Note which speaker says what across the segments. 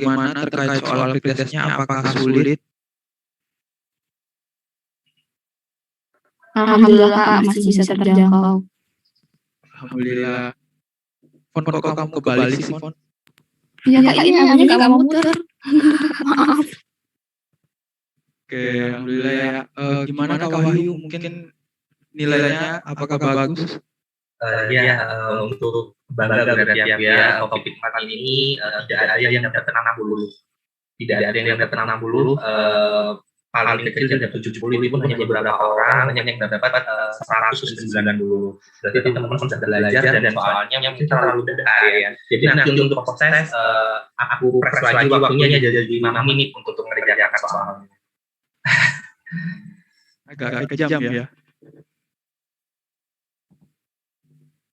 Speaker 1: bagaimana terkait soal pretestnya? Apakah sulit?
Speaker 2: Alhamdulillah Kak, masih bisa terjangkau.
Speaker 1: Alhamdulillah. Fon, kok kamu kebalik sih, Fon?
Speaker 2: Iya Kak, ini namanya nggak mau muter. Maaf.
Speaker 1: Oke, alhamdulillah ya. Gimana Kak Wahyu? Mungkin nilainya apakah bagus?
Speaker 3: Untuk bangga berarti ya, topik makan ini tidak ada yang dapat 60. Tidak ada yang dapat 60. Paling kecil dapat 70 pun hanya beberapa orang yang dapat 190. Berarti teman-teman sudah belajar dan soalnya mungkin terlalu mudah ya. Jadi nanti untuk proses aku press lagi waktunya jadi 5 menit untuk mengerjakan soalnya.
Speaker 1: Agak kejam ya.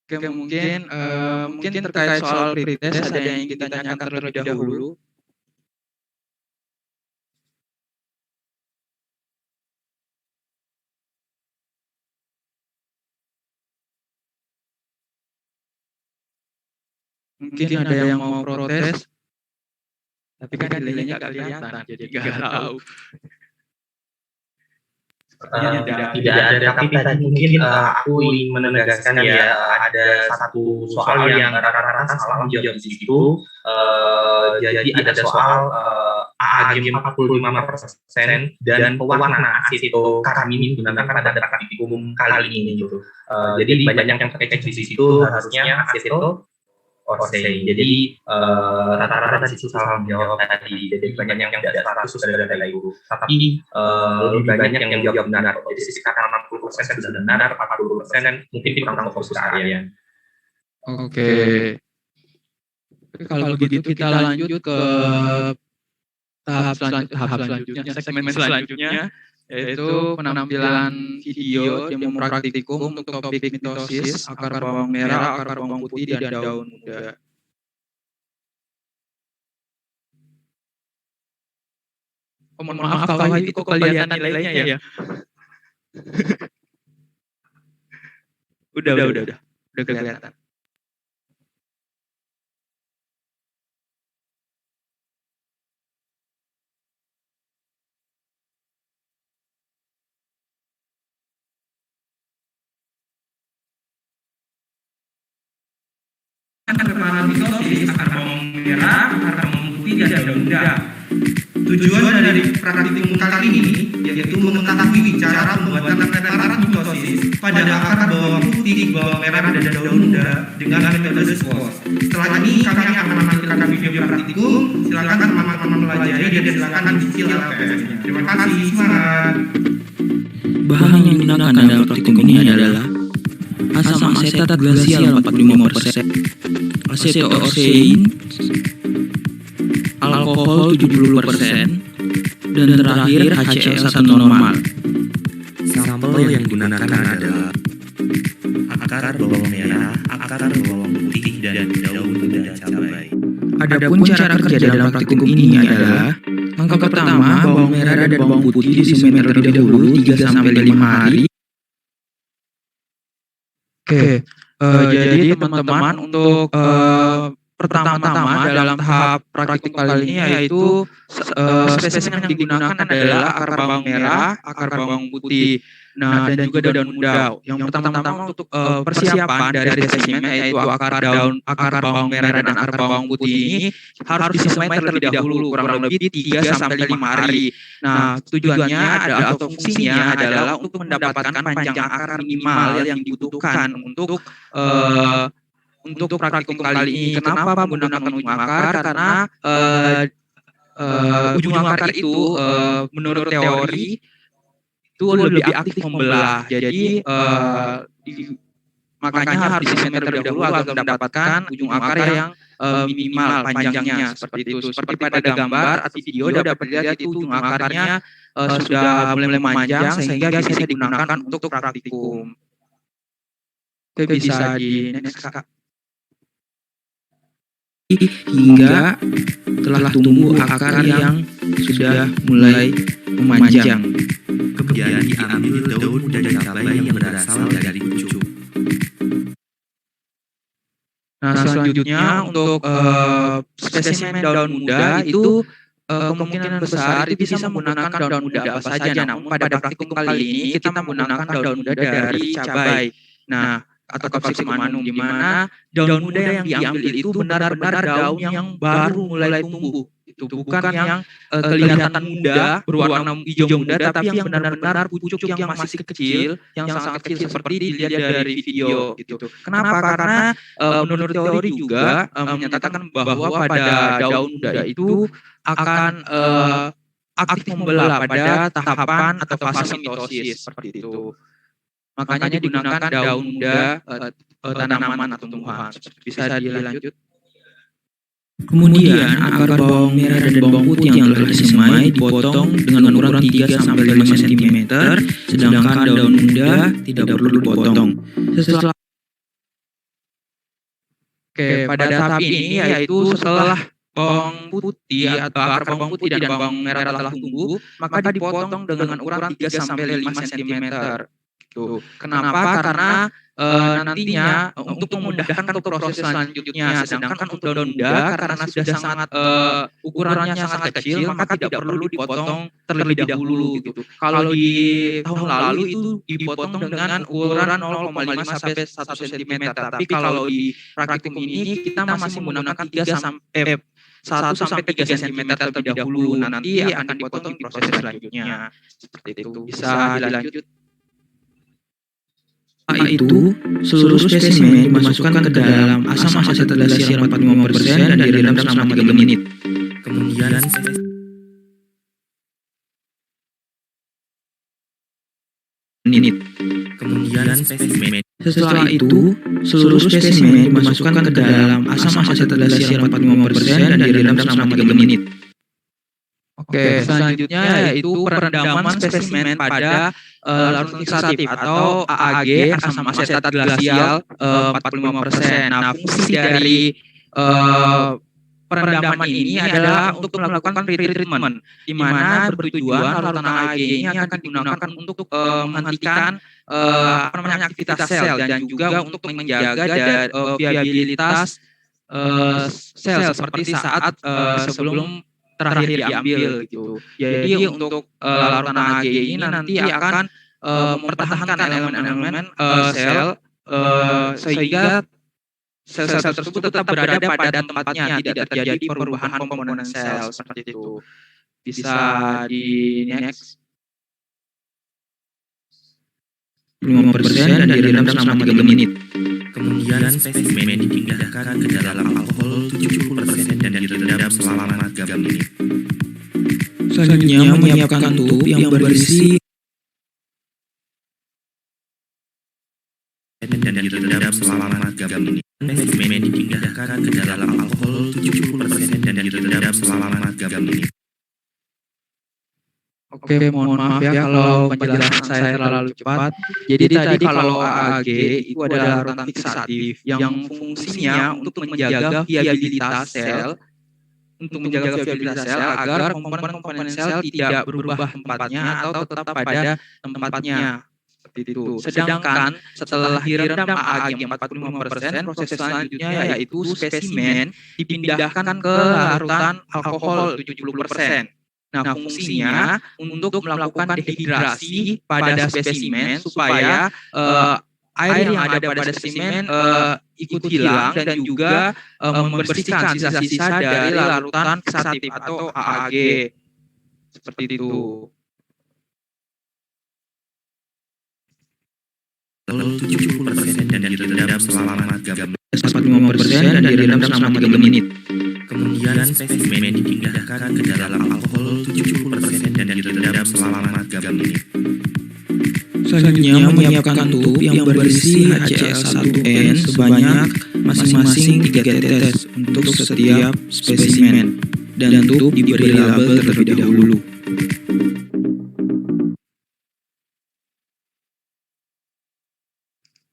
Speaker 1: Oke, mungkin terkait soal pretest ada yang kita tanyakan terlebih dahulu. Mungkin ada yang mau protes, tapi kan nilainya nggak kelihatan, jadi nggak tahu.
Speaker 3: Tidak ada, tapi tadi mungkin aku ingin menegaskan ya, ada satu soal yang rata-rata salah menjawab di situ. Jadi ada soal AAG 45% dan pewarna asitokarbamid menggunakan pada praktikum kali ini gitu. Jadi banyak yang pakai di situ harusnya aseto. Jadi rata-rata di situ salah menjawab tadi. Jadi banyak yang tidak 100 dari itu. Tapi lebih banyak yang menjawab benar. Jadi sekitar 60% sudah benar, 40% mungkin kurang fokus ke area.
Speaker 1: Oke. Kalau begitu kita lanjut ke tahap selanjutnya, segmen selanjutnya, yaitu penampilan video demo praktikum untuk topik mitosis, akar bawang merah, akar bawang putih, dan daun muda. Oh, mohon maaf Kak Wahyu, itu kok kelihatan nilainya ya? Udah kelihatan. Penampilan mitosis, akar bawang merah, akar bawang putih, dan daun muda. Tujuan dari praktikum kali ini yaitu mengetahui cara pembuatan preparat mitosis pada akar bawang putih, bawang merah, dan daun muda dengan metode SWOT. Setelah ini kami akan menampilkan video praktikum. Silakan teman-teman pelajari dan silakan dicicil LPS-nya. Terima kasih, semangat.
Speaker 4: Bahan yang digunakan dalam praktikum ini adalah asam asetat glasial 45%, acetoorsein, alkohol 70%, dan terakhir HCl1 normal.
Speaker 5: Sampel yang digunakan adalah akar bawang merah, akar bawang putih, dan daun muda cabai.
Speaker 4: Adapun cara kerja dalam praktikum ini adalah langkah pertama, bawang merah dan bawang putih disemen terlebih dahulu 3-5 hari.
Speaker 1: Oke, jadi teman-teman untuk pertama-tama dalam tahap praktikum kali ini yaitu spesimen yang digunakan adalah akar bawang merah, akar bawang putih, nah dan juga daun muda. Yang pertama-tama untuk persiapan dari spesimen yaitu akar bawang merah dan akar bawang putih ini harus disemai terlebih dahulu kurang lebih 3-5 hari. Nah, tujuannya adalah atau fungsinya adalah untuk mendapatkan panjang akar minimal yang dibutuhkan untuk praktikum kali ini. Kenapa menggunakan ujung akar? Karena ujung akar itu menurut teori itu lebih aktif membelah. Jadi makanya harus disemen terlebih dahulu agar mendapatkan ujung akar yang minimal panjangnya seperti itu. Seperti pada gambar atau video dapat dilihat itu ujung akarnya sudah mulai memanjang sehingga bisa digunakan untuk praktikum. Oke, bisa di next Kak.
Speaker 4: Hingga telah tumbuh akar yang sudah mulai memanjang.
Speaker 5: Kemudian diambil daun muda cabai yang berasal dari pucuk.
Speaker 1: Nah, selanjutnya untuk spesimen daun muda itu kemungkinan besar itu bisa menggunakan daun muda apa saja. Namun pada praktikum kali ini kita menggunakan daun muda dari cabai. Nah, atau Capsicum di mana daun muda yang diambil itu benar-benar daun yang baru mulai tumbuh. Itu bukan yang kelihatan muda, berwarna hijau muda, tapi yang benar-benar pucuk yang masih kecil, yang sangat kecil seperti dilihat dari video gitu. Kenapa? Karena menurut teori juga menyatakan bahwa pada daun muda itu akan aktif membelah pada tahapan atau fase mitosis seperti itu. Makanya digunakan daun muda tanaman atau tumbuhan. Bisa dilanjut.
Speaker 4: Kemudian akar bawang merah dan bawang putih yang telah disemai dipotong dengan ukuran 3-5 cm, sedangkan daun muda tidak perlu dipotong.
Speaker 1: Pada tahap ini yaitu setelah bawang putih atau akar bawang putih dan bawang merah telah tumbuh, maka dipotong dengan ukuran 3-5 cm. Kenapa? Karena nantinya untuk memudahkan untuk proses selanjutnya. Sedangkan untuk daun muda karena sudah sangat ukurannya sangat kecil, maka tidak perlu dipotong terlebih dahulu gitu. Kalau di tahun lalu itu dipotong dengan ukuran 0,5 sampai 1 cm. Tapi kalau di praktikum ini kita masih menggunakan 1 sampai 3 cm terlebih dahulu. Nanti akan dipotong di proses selanjutnya. Seperti itu. Bisa dilanjut.
Speaker 4: Setelah itu, seluruh spesimen dimasukkan ke dalam asam asetat glasial 45% dan direndam selama 3 menit.
Speaker 5: Kemudian spesimen.
Speaker 4: Setelah itu, seluruh spesimen dimasukkan ke dalam asam asetat glasial 45% dan direndam selama 3 menit.
Speaker 1: Oke, selanjutnya yaitu perendaman spesimen pada larutan fixatif atau AAG, asam asetat glasial 45%. Nah, fungsi dari perendaman ini adalah untuk melakukan pretreatment, di mana bertujuan larutan AAG ini akan digunakan untuk menghentikan aktivitas sel dan juga untuk menjaga viabilitas sel seperti saat sebelum terakhir diambil gitu. Jadi untuk larutan AAG ini nanti akan mempertahankan elemen-elemen sel sehingga sel-sel tersebut tetap berada pada tempatnya, tidak terjadi perubahan komponen sel seperti itu. Bisa di next.
Speaker 4: 5% dan direndam selama 3 menit.
Speaker 5: Kemudian spesimen dipindahkan ke dalam alkohol 70% dan direndam selama 3 menit.
Speaker 4: Selanjutnya menyiapkan tub yang berisi
Speaker 5: dan direndam selama 3 menit. Spesimen dipindahkan ke dalam alkohol 70% dan direndam selama 3 menit.
Speaker 1: Oke, mohon maaf ya kalau penjelasan saya terlalu cepat. Jadi tadi kalau AAG itu adalah larutan fixatif yang fungsinya untuk menjaga viabilitas sel, agar komponen-komponen sel tidak berubah tempatnya atau tetap pada tempatnya. Seperti itu. Sedangkan setelah direndam AAG 45%, proses selanjutnya yaitu spesimen dipindahkan ke larutan alkohol 70%. Nah, fungsinya untuk melakukan dehidrasi pada spesimen supaya air yang ada pada spesimen ikut hilang dan juga membersihkan sisa-sisa dari larutan fixatif atau AAG. Seperti itu.
Speaker 5: 70% dan direndam selama 3 menit.
Speaker 4: 45% dan direndam selama 3 menit.
Speaker 5: Kemudian spesimen dipindahkan ke dalam alkohol 70% dan direndam selama 3 menit.
Speaker 4: Selanjutnya menyiapkan tub yang berisi HCl1N sebanyak masing-masing 3 tetes untuk setiap spesimen, dan tub diberi label terlebih dahulu.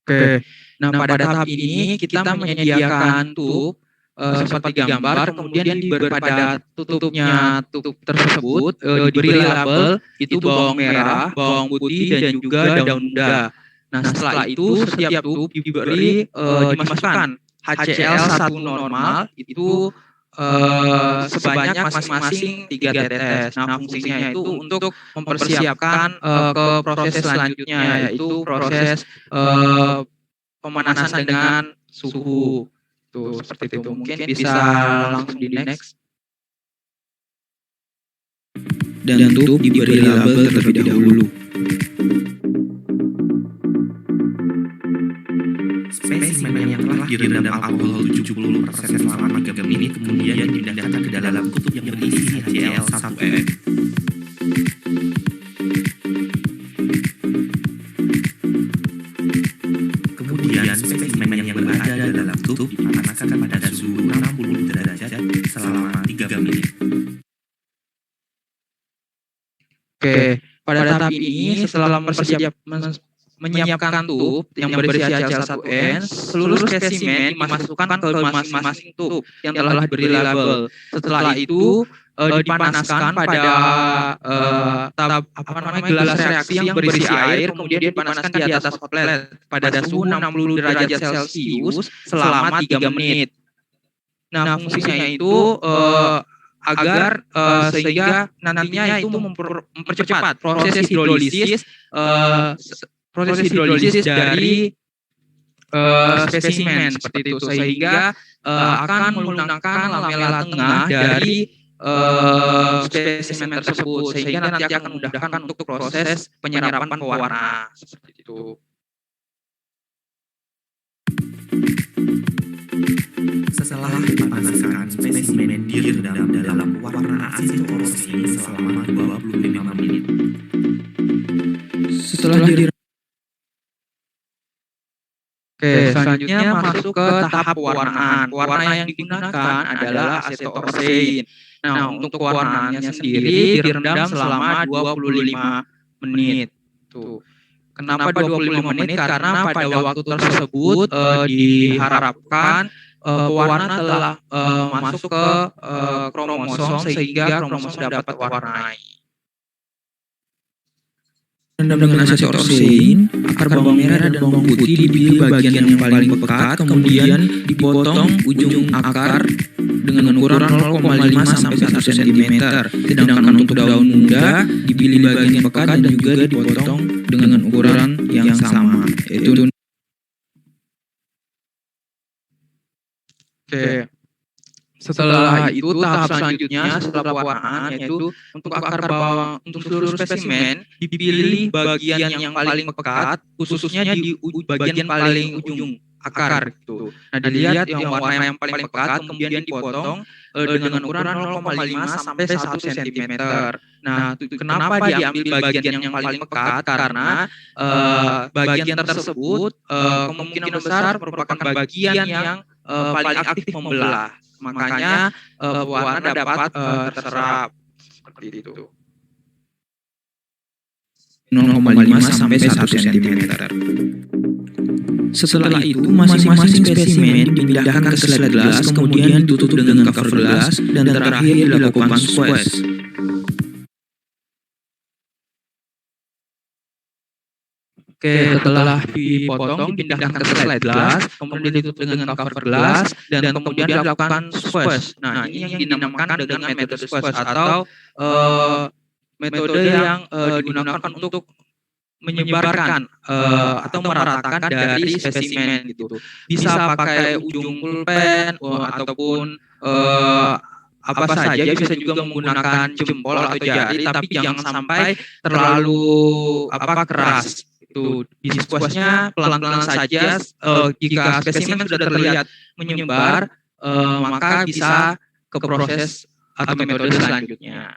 Speaker 1: Oke, nah pada tahap ini kita menyediakan tub seperti gambar, kemudian diberi pada tutupnya tub tersebut diberi label itu bawang merah, bawang putih dan juga daun muda. Nah setelah itu setiap tub dimasukkan HCl1 normal itu sebanyak masing-masing 3 tetes. Nah, fungsinya itu untuk mempersiapkan ke proses selanjutnya, yaitu proses pemanasan dengan suhu. Tuh, seperti itu. Mungkin bisa langsung di next.
Speaker 4: dan tutup diberi label terlebih dahulu.
Speaker 5: Spesimen yang telah direndam alkohol 70% selama 3 menit kemudian dipindahkan ke dalam kutub yang berisi HCl1N. Kemudian spesimen yang berada dalam kutub dipanaskan pada suhu 60 derajat selama 3 menit.
Speaker 1: Oke, pada tahap ini setelah menyiapkan tub yang berisi HCl1N, seluruh spesimen dimasukkan ke masing-masing tub yang telah diberi label. Setelah itu dipanaskan pada gelas reaksi yang berisi air, kemudian dipanaskan di atas hot plate pada suhu 60 derajat Celcius selama 3 menit. Nah, fungsinya itu agar sehingga nantinya itu mempercepat proses hidrolisis dari spesimen seperti itu, sehingga akan melunakkan lamela tengah dari spesimen tersebut, sehingga nanti akan memudahkan untuk proses penyerapan pewarna seperti itu.
Speaker 5: Setelah dipanaskan, spesimen direndam dalam warna asetoresin selama 25 menit.
Speaker 4: Setelah direndam,
Speaker 1: Oke, selanjutnya masuk ke tahap pewarnaan. Warna yang digunakan adalah asetoresin. Nah, untuk pewarnaannya sendiri direndam selama 25 menit. Tuh. Kenapa 25 menit? Karena pada waktu tersebut diharapkan pewarna telah masuk ke kromosom sehingga kromosom dapat warnai.
Speaker 4: rendam dengan asetoresin, akar bawang merah dan bawang putih dipilih bagian yang paling pekat, kemudian dipotong ujung akar dengan ukuran 0,5 sampai 1 cm. Sedangkan untuk daun muda dipilih bagian pekat dan juga dipotong dengan ukuran yang sama, yaitu
Speaker 1: Oke. Setelah itu tahap selanjutnya setelah pewarnaan yaitu untuk akar bawang untuk seluruh spesimen dipilih bagian yang paling pekat, khususnya di bagian paling ujung akar gitu. Nah, dilihat yang warna yang paling pekat kemudian dipotong dengan ukuran 0,5 sampai 1 cm. Nah, kenapa diambil bagian yang paling pekat? Karena bagian tersebut kemungkinan besar merupakan bagian yang paling aktif membelah. Makanya pewarna dapat terserap seperti itu.
Speaker 4: 0,5 sampai 1 cm. Setelah itu, masing-masing spesimen dipindahkan ke slide gelas, kemudian ditutup dengan cover gelas, dan terakhir dilakukan squeeze.
Speaker 1: Oke, setelah dipotong dipindahkan ke slide glass, kemudian ditutup dengan cover glass dan kemudian dilakukan squeeze. Nah, ini yang dinamakan dengan metode squeeze atau metode yang digunakan untuk menyebarkan atau meratakan dari spesimen gitu. Bisa pakai ujung pulpen ataupun apa saja, bisa juga menggunakan jempol atau jari, tapi jangan sampai terlalu keras. Itu di squeeze-nya pelan-pelan saja. Jika spesimen sudah terlihat menyebar, maka bisa ke proses atau metode selanjutnya.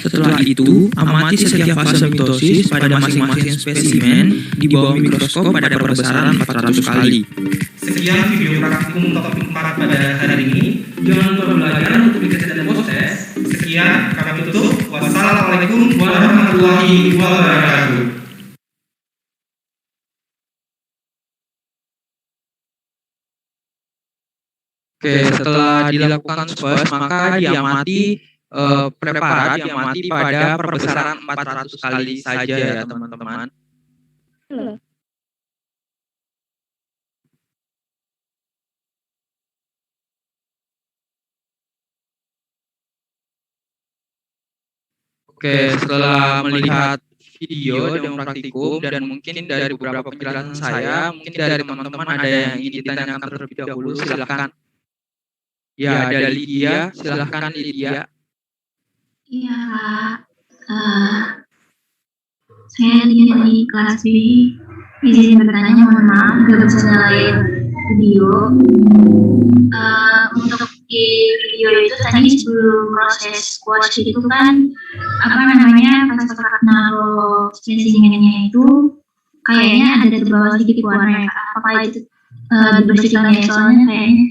Speaker 4: Setelah itu, amati setiap fase mitosis pada masing-masing spesimen di bawah mikroskop pada perbesaran 400 kali.
Speaker 3: Sekian video praktikum topik 4 pada hari ini. Jangan lupa belajar untuk dikasih dan proses. Sekian, kami tutup. Wassalamualaikum warahmatullahi wabarakatuh.
Speaker 1: Oke, setelah dilakukan squeeze, maka diamati preparat diamati pada perbesaran 400 kali saja ya teman-teman. Oke, setelah melihat video demo praktikum dan mungkin dari beberapa penjelasan saya, mungkin dari teman-teman ada yang ingin ditanyakan terlebih dahulu, silahkan. Ya, ada Lydia, silahkan Lydia.
Speaker 2: Iya, saya di kelas B. Izin bertanya, mohon maaf, nggak bisa nyalain video. Untuk di video itu tadi sebelum proses squash itu kan pas kakak naruh spesimennya itu kayaknya ada terbawa sedikit warna ya. Apakah itu dibersihkan ya? Soalnya kayaknya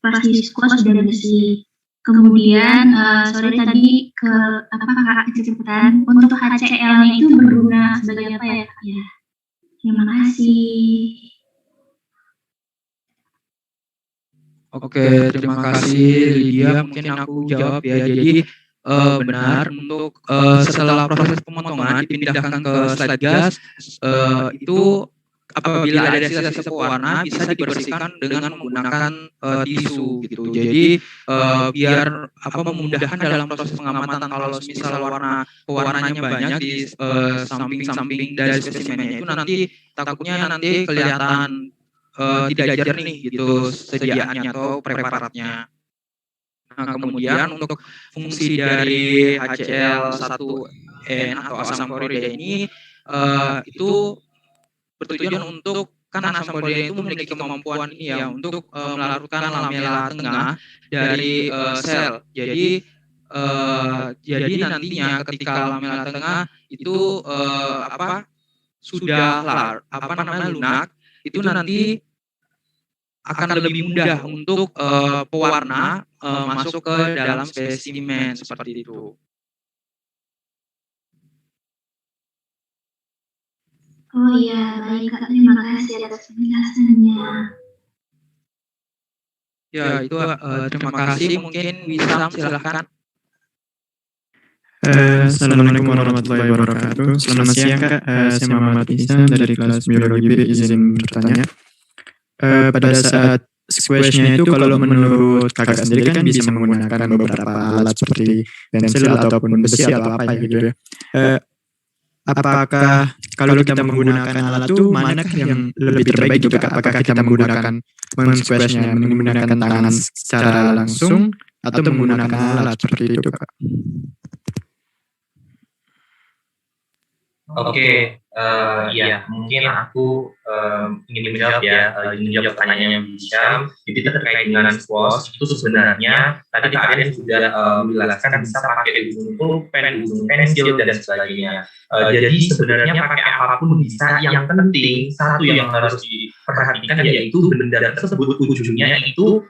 Speaker 2: pas di squash sudah bersih. Kemudian sore tadi kakak kecepatan untuk HCL-nya itu berguna sebagai apa ya? Ya, terima kasih.
Speaker 1: Oke, terima kasih Lydia. Mungkin aku jawab ya. Jadi benar untuk setelah proses pemotongan dipindahkan ke slide gas, itu apabila ada sisa-sisa pewarna bisa dibersihkan dengan menggunakan tisu gitu. Jadi biar memudahkan dalam proses pengamatan kalau misal pewarnanya banyak di samping-samping dari spesimennya itu nanti takutnya nanti kelihatan tidak jernih gitu sediaannya atau preparatnya. Nah, kemudian untuk fungsi dari HCl1N atau asam klorida ini itu bertujuan untuk asam klorida itu memiliki kemampuan ini ya untuk melarutkan lamela tengah dari sel. Jadi nantinya ketika lamela tengah itu sudah lunak, itu nanti akan lebih mudah untuk pewarna masuk ke dalam spesimen seperti itu.
Speaker 2: Oh iya, baik Kak, terima kasih atas penjelasannya.
Speaker 1: Ya, itu terima kasih. Mungkin Wisam silahkan.
Speaker 6: Assalamualaikum warahmatullahi wabarakatuh. Selamat siang Kak, saya Muhammad Wisam dari kelas biologi B. Izin bertanya. Pada saat squash-nya itu kalau menurut kakak sendiri kan bisa menggunakan beberapa alat seperti pensil ataupun besi atau apa gitu ya. Apakah kalau kita menggunakan alat itu manakah yang lebih terbaik gitu Kak? Apakah kita menggunakan men-squash-nya menggunakan tangan secara langsung atau menggunakan alat seperti itu Kak?
Speaker 3: Oke, ya mungkin aku ingin menjawab pertanyaannya Bisham. Jadi terkait dengan squash itu sebenarnya tadi kalian sudah menjelaskan bisa pakai ujung pulpen, ujung pensil dan sebagainya. Jadi sebenarnya pakai apapun bisa. Yang penting satu yang harus diperhatikan yaitu benda tersebut ujungnya itu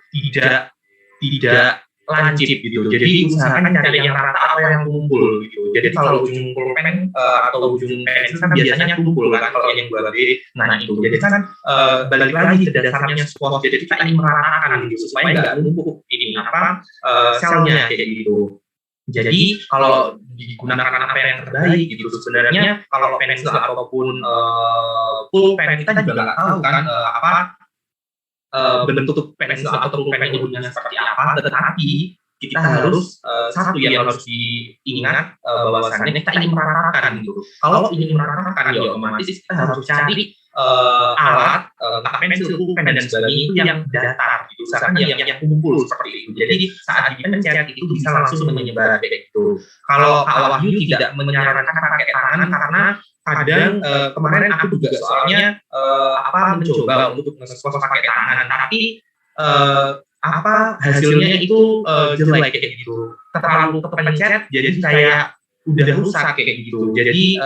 Speaker 3: tidak lancip gitu. Jadi usahakan cari yang rata atau yang kumpul gitu. Jadi kalau ujung pulpen atau ujung pensil kan biasanya kumpul kan kalau yang 2B. Nah itu. Jadi kan balik lagi ke dasarnya squash. Jadi kita ingin meratakan gitu supaya nggak numpuk ini selnya kayak gitu. Jadi kalau digunakan apa yang terbaik gitu sebenarnya kalau pensil ataupun pulpen kita juga nggak tahu kan bentuk pensil atau pulpen ujungnya seperti apa, tetapi kita harus satu yang harus diingat bahwasannya kita ingin meratakan gitu. Kalau ingin meratakan ya otomatis kita harus cari alat, pensil, pulpen dan sebagainya itu yang datar gitu, misalkan yang kumpul seperti itu. Jadi saat dipencet itu bisa langsung menyebar kayak gitu. Kalau Kak Wahyu tidak menyarankan pakai tangan karena kadang kemarin aku juga soalnya mencoba untuk nge-squash pakai tangan, tapi hasilnya itu jelek kayak gitu, terlalu kepencet jadi kayak udah rusak kayak gitu. Jadi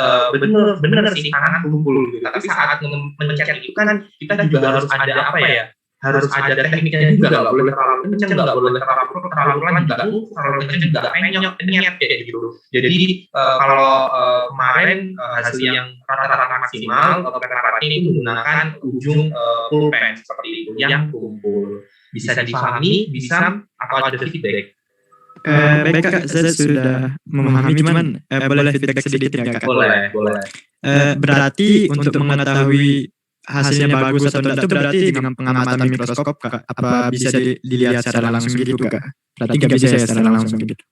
Speaker 3: bener sih tangan kumpul gitu, tapi saat mencet itu kan kita juga harus ada harus ada tekniknya juga, nggak boleh terlalu kenceng, nggak boleh terlalu pelan, terlalu kenceng nggak penyet kayak gitu. Jadi kalau kemarin hasil yang rata-rata maksimal preparat ini menggunakan ujung pulpen seperti itu yang kumpul. Bisa difahami, bisa atau ada feedback?
Speaker 6: Baik Kak, saya sudah memahami, cuman boleh feedback sedikit ya Kak?
Speaker 3: Boleh.
Speaker 6: Berarti untuk mengetahui hasilnya bagus atau tidak itu berarti dengan pengamatan mikroskop Kak? Apa bisa dilihat secara langsung gitu Kak? Berarti nggak bisa ya secara langsung gitu?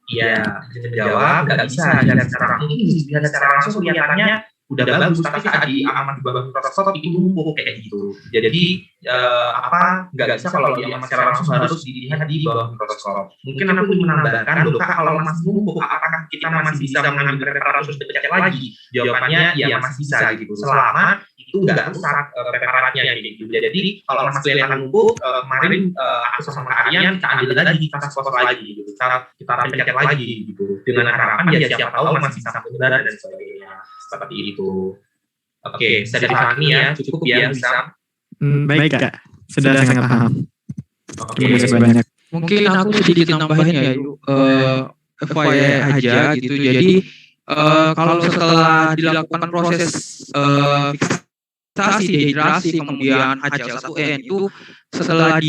Speaker 3: Iya, bisa menjawab, nggak bisa dilihat secara mungkin dilihat secara langsung kelihatannya udah bagus, tapi saat diaman di bawah mikroskop itu numpuk kayak gitu. Jadi nggak bisa kalau diaman secara langsung harus dilihat di bawah mikroskop. Mungkin aku ingin menambahkan, Dokter, kalau masih numpuk, apakah kita masih bisa mengambil preparat terus dipecah lagi? Jawabannya ya masih bisa gitu, selama itu nggak rusak preparatnya gitu. Jadi kalau masih kelihatan numpuk, kemarin aku sama Aryan kita ambil lagi, kita spot lagi gitu, kita pecah lagi gitu, dengan harapan ya siapa tahu masih bisa benar dan sebagainya, seperti itu. Oke, bisa dipahami ya, cukup ya bisa.
Speaker 6: Baik Kak, sudah sangat paham. Terima kasih banyak.
Speaker 1: Mungkin aku sedikit nambahin ya, FYI aja gitu. Jadi kalau setelah dilakukan proses fiksasi, dehidrasi, kemudian HCl1N itu setelah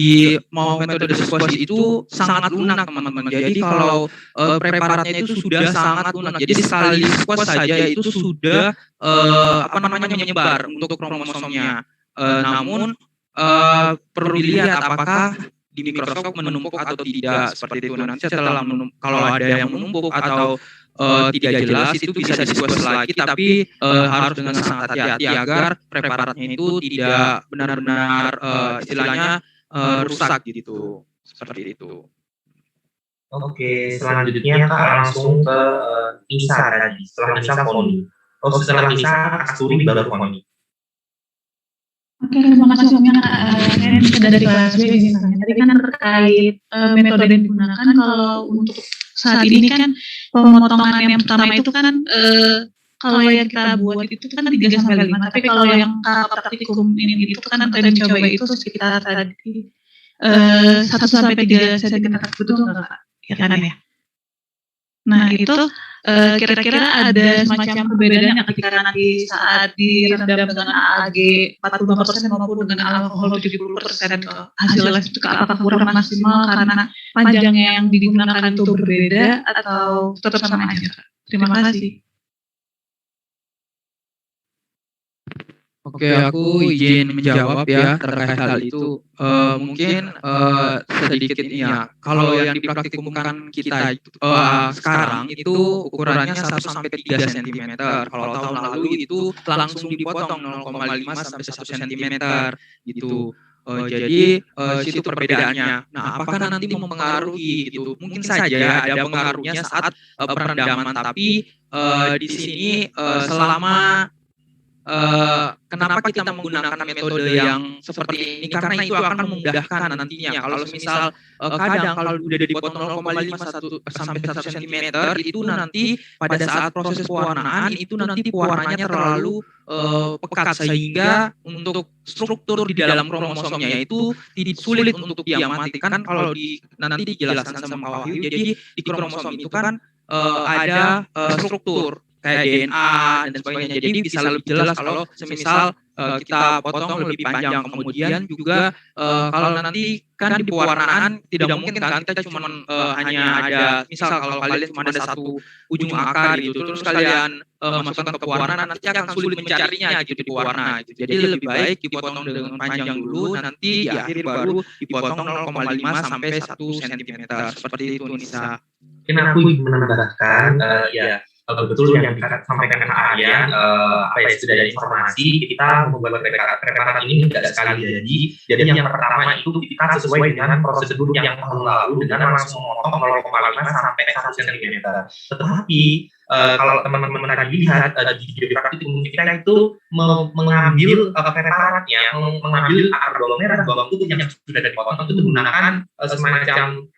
Speaker 1: mau metode squash itu sangat lunak teman-teman. Jadi kalau preparatnya itu sudah sangat lunak. Jadi sekali squash saja itu sudah menyebar untuk kromosomnya. Namun perlu dilihat apakah di mikroskop menumpuk atau tidak, seperti itu. Nanti setelah kalau ada yang menumpuk atau tidak jelas itu bisa di-squash lagi, tapi harus dengan sangat hati-hati agar preparatnya itu tidak benar-benar istilahnya rusak gitu, seperti itu.
Speaker 3: Oke, selanjutnya Kak langsung ke Nisa tadi. Setelah Nisa Poni. Setelah Nisa Asturi baru Poni.
Speaker 7: Oke, terima kasih sebelumnya Kak. Saya sudah dari kelas B di sini. Tadi kan terkait metode yang digunakan kalau untuk saat ini kan pemotongan yang pertama itu kan kalau yang kita buat itu kan 3-5, tapi kalau yang praktikum ini itu kan tadi coba itu sekitar tadi 1-3 cm, betul nggak Kak? Ya kan ya. Nah itu kira-kira ada semacam perbedaan yang ketika nanti saat direndam dengan AAG 45% maupun dengan alkohol 70%, hasilnya itu apakah kurang maksimal karena panjangnya yang digunakan itu berbeda atau tetap sama aja Kak? Terima kasih.
Speaker 1: Oke, aku izin menjawab ya terkait hal itu. Mungkin sedikit ya. Kalau yang dipraktikumkan kita sekarang itu ukurannya 1-3 cm. Kalau tahun lalu itu langsung dipotong 0,5 sampai 1 cm gitu. Jadi situ perbedaannya. Nah, apakah nanti mempengaruhi gitu? Mungkin saja ada pengaruhnya saat perendaman, tapi di sini selama kenapa kita menggunakan metode yang seperti ini, karena itu akan memudahkan nantinya. Kalau misal kadang kalau udah dipotong 0,5 sampai 1 cm itu nanti pada saat proses pewarnaan itu nanti pewarnanya terlalu pekat sehingga untuk struktur di dalam kromosomnya itu sulit untuk diamati. Kan kalau nanti dijelaskan sama Pak Wahyu, jadi di kromosom itu kan ada struktur kayak DNA dan sebagainya. Jadi bisa lebih jelas kalau semisal kita potong lebih panjang. Kemudian juga kalau nanti kan di pewarnaan tidak mungkin kan kita cuma hanya ada, misal kalau kalian cuma ada satu ujung akar gitu, terus kalian masukkan ke pewarnaan, nanti akan sulit mencarinya gitu di pewarna gitu. Jadi lebih baik dipotong dengan panjang dulu, nanti di akhir baru dipotong 0,5 sampai 1 cm. Seperti itu Nisa.
Speaker 3: Mungkin aku menambahkan betul yang disampaikan Kak Aryan, sudah ada informasi kita membuat preparat ini tidak sekali jadi yang pertama itu kita sesuai dengan prosedur yang tahun lalu dengan langsung memotong 0,5 sampai 1 cm. Tetapi kalau teman-teman tadi lihat di video praktikum kita itu mengambil preparatnya, mengambil akar bawang merah, bawang putih yang sudah dipotong itu menggunakan semacam